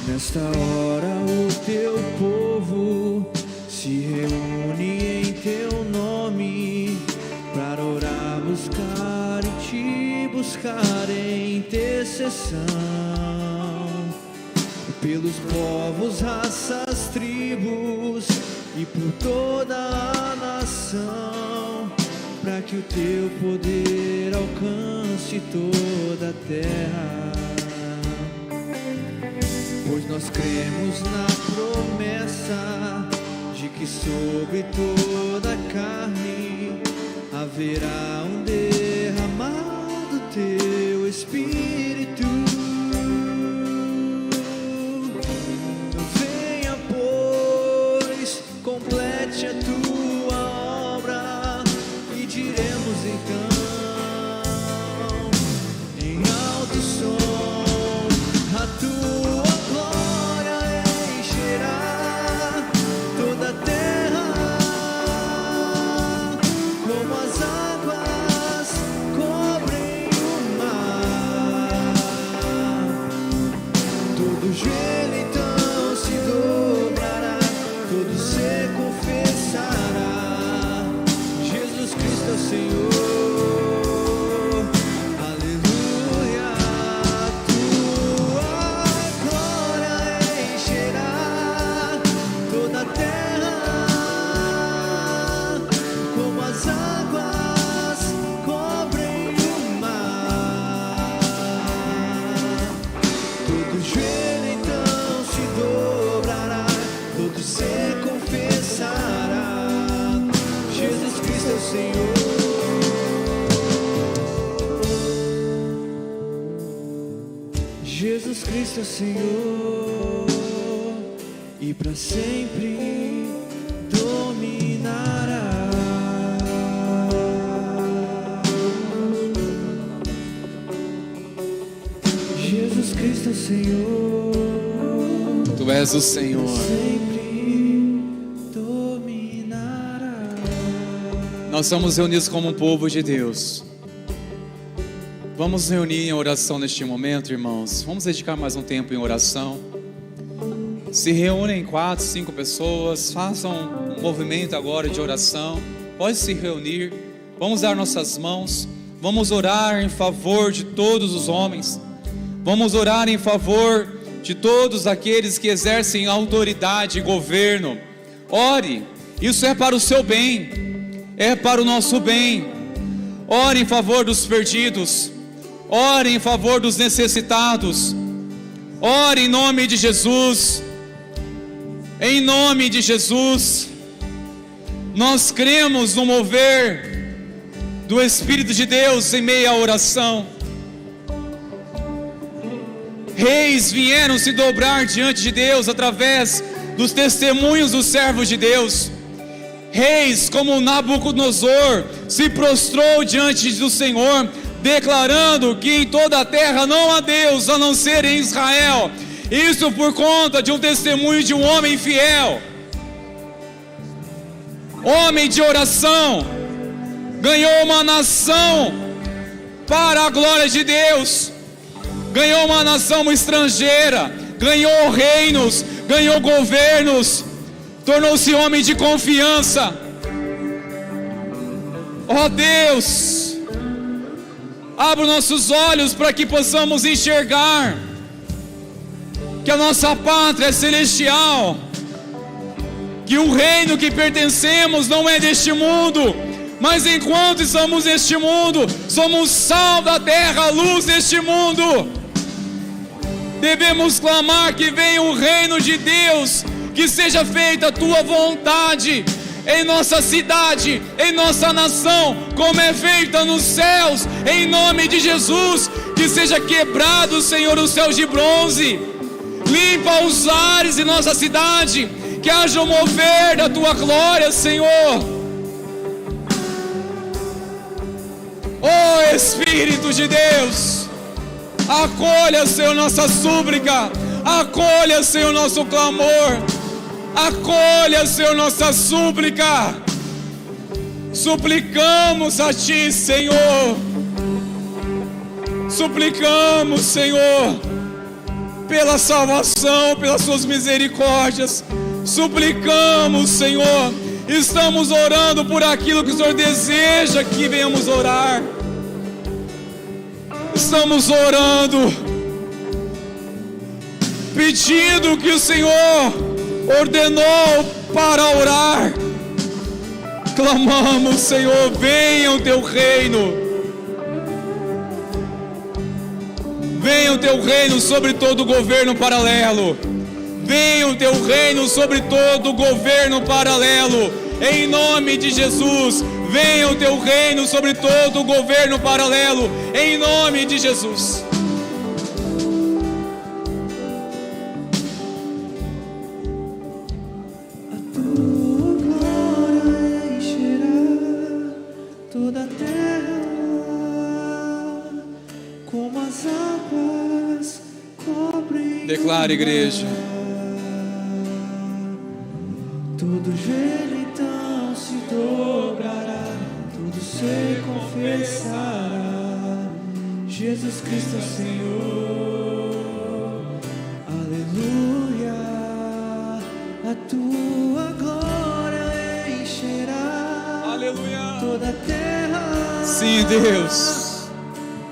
Nesta hora o Teu povo se reúne em Teu nome para orar, buscar e Te buscar em intercessão pelos povos, raças, tribos e por toda a nação, para que o Teu poder alcance toda a terra. Pois nós cremos na promessa de que sobre toda a carne haverá um derramar do Teu Espírito. todo joelho então se dobrará, todo ser confessará, Jesus Cristo é o Senhor. Aleluia, tua glória encherá toda a terra, como as águas cobrem o mar. Todo joelho então se dobrará, todo ser confessará, Jesus Cristo é o Senhor. Jesus Cristo é o Senhor, e para sempre dominará. Jesus Cristo é o Senhor, Tu és o Senhor. sempre dominará. Nós estamos reunidos como um povo de Deus. Vamos reunir em oração neste momento, irmãos. Vamos dedicar mais um tempo em oração. Se reúnem 4, 5 pessoas. Façam um movimento agora de oração. Pode se reunir. Vamos dar nossas mãos. Vamos orar em favor de todos os homens. Vamos orar em favor de todos aqueles que exercem autoridade e governo. Ore. Isso é para o seu bem. É para o nosso bem. Ore em favor dos perdidos. Ore em favor dos necessitados. Ore em nome de Jesus. Em nome de Jesus. Nós cremos no mover do Espírito de Deus em meio à oração. Reis vieram se dobrar diante de Deus através dos testemunhos dos servos de Deus. Reis como Nabucodonosor se prostrou diante do Senhor, declarando que em toda a terra não há Deus a não ser em Israel. Isso por conta de um testemunho de um homem fiel, homem de oração. Ganhou uma nação para a glória de Deus. Ganhou uma nação estrangeira, ganhou reinos, ganhou governos, tornou-se homem de confiança. Ó Deus, abra nossos olhos para que possamos enxergar que a nossa pátria é celestial, que o reino que pertencemos não é deste mundo, mas enquanto estamos neste mundo, somos sal da terra, luz deste mundo. Devemos clamar que venha o reino de Deus, que seja feita a tua vontade em nossa cidade, em nossa nação, como é feita nos céus, em nome de Jesus. Que seja quebrado, Senhor, os céus de bronze. Limpa os ares em nossa cidade, que haja o mover da tua glória, Senhor. Ó Espírito de Deus, acolha, Senhor, nossa súplica. Acolha, Senhor, nosso clamor. Acolha, Senhor, nossa súplica. Suplicamos a Ti, Senhor. Suplicamos, Senhor, pela salvação, pelas Suas misericórdias. Suplicamos, Senhor. Estamos orando por aquilo que o Senhor deseja que venhamos orar. Estamos orando, pedindo que o Senhor ordenou para orar. Clamamos, Senhor, venha o Teu reino. Venha o Teu reino sobre todo governo paralelo. Venha o Teu reino sobre todo governo paralelo. Em nome de Jesus, venha o Teu reino sobre todo governo paralelo. Em nome de Jesus. A tua glória encherá toda a terra, como as águas cobrem. Declara, igreja. Todo joelho então se dobrará, todo ser confessará, Jesus Cristo é Senhor. Aleluia. toda a terra. Sim, Deus.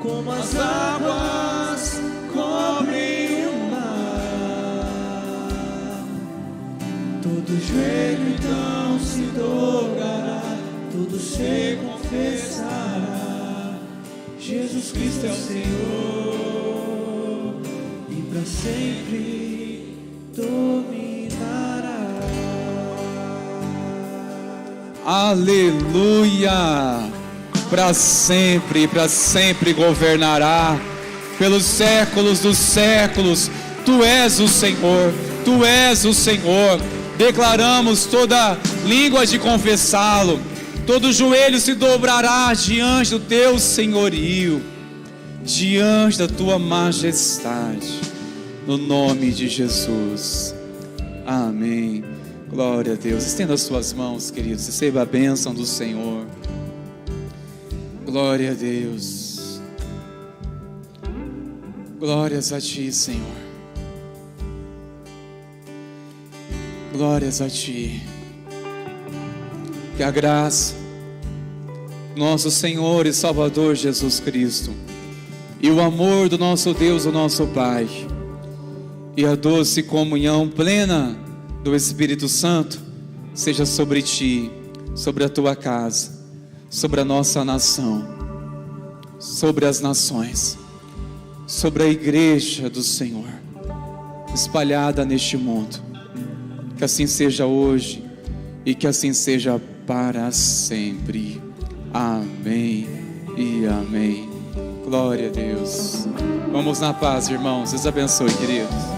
Como as águas cobrem o mar, todo joelho então se dobrará, todo ser confessará: Jesus Cristo é o Senhor, e para sempre dominará. Aleluia! Para sempre governará, pelos séculos dos séculos. Tu és o Senhor, Tu és o Senhor. Declaramos toda língua de confessá-lo, todo joelho se dobrará diante do Teu senhorio, diante da Tua majestade, no nome de Jesus. Amém. Glória a Deus. Estenda as suas mãos, queridos. Receba a bênção do Senhor. Glória a Deus. Glórias a Ti, Senhor. Glórias a Ti. Que a graça do nosso Senhor e Salvador Jesus Cristo, e o amor do nosso Deus, o nosso Pai, e a doce comunhão plena do Espírito Santo seja sobre ti, sobre a tua casa, sobre a nossa nação, sobre as nações, sobre a igreja do Senhor, espalhada neste mundo. Que assim seja hoje e que assim seja para sempre. Amém e amém. Glória a Deus. Vamos na paz, irmãos. Deus abençoe, queridos.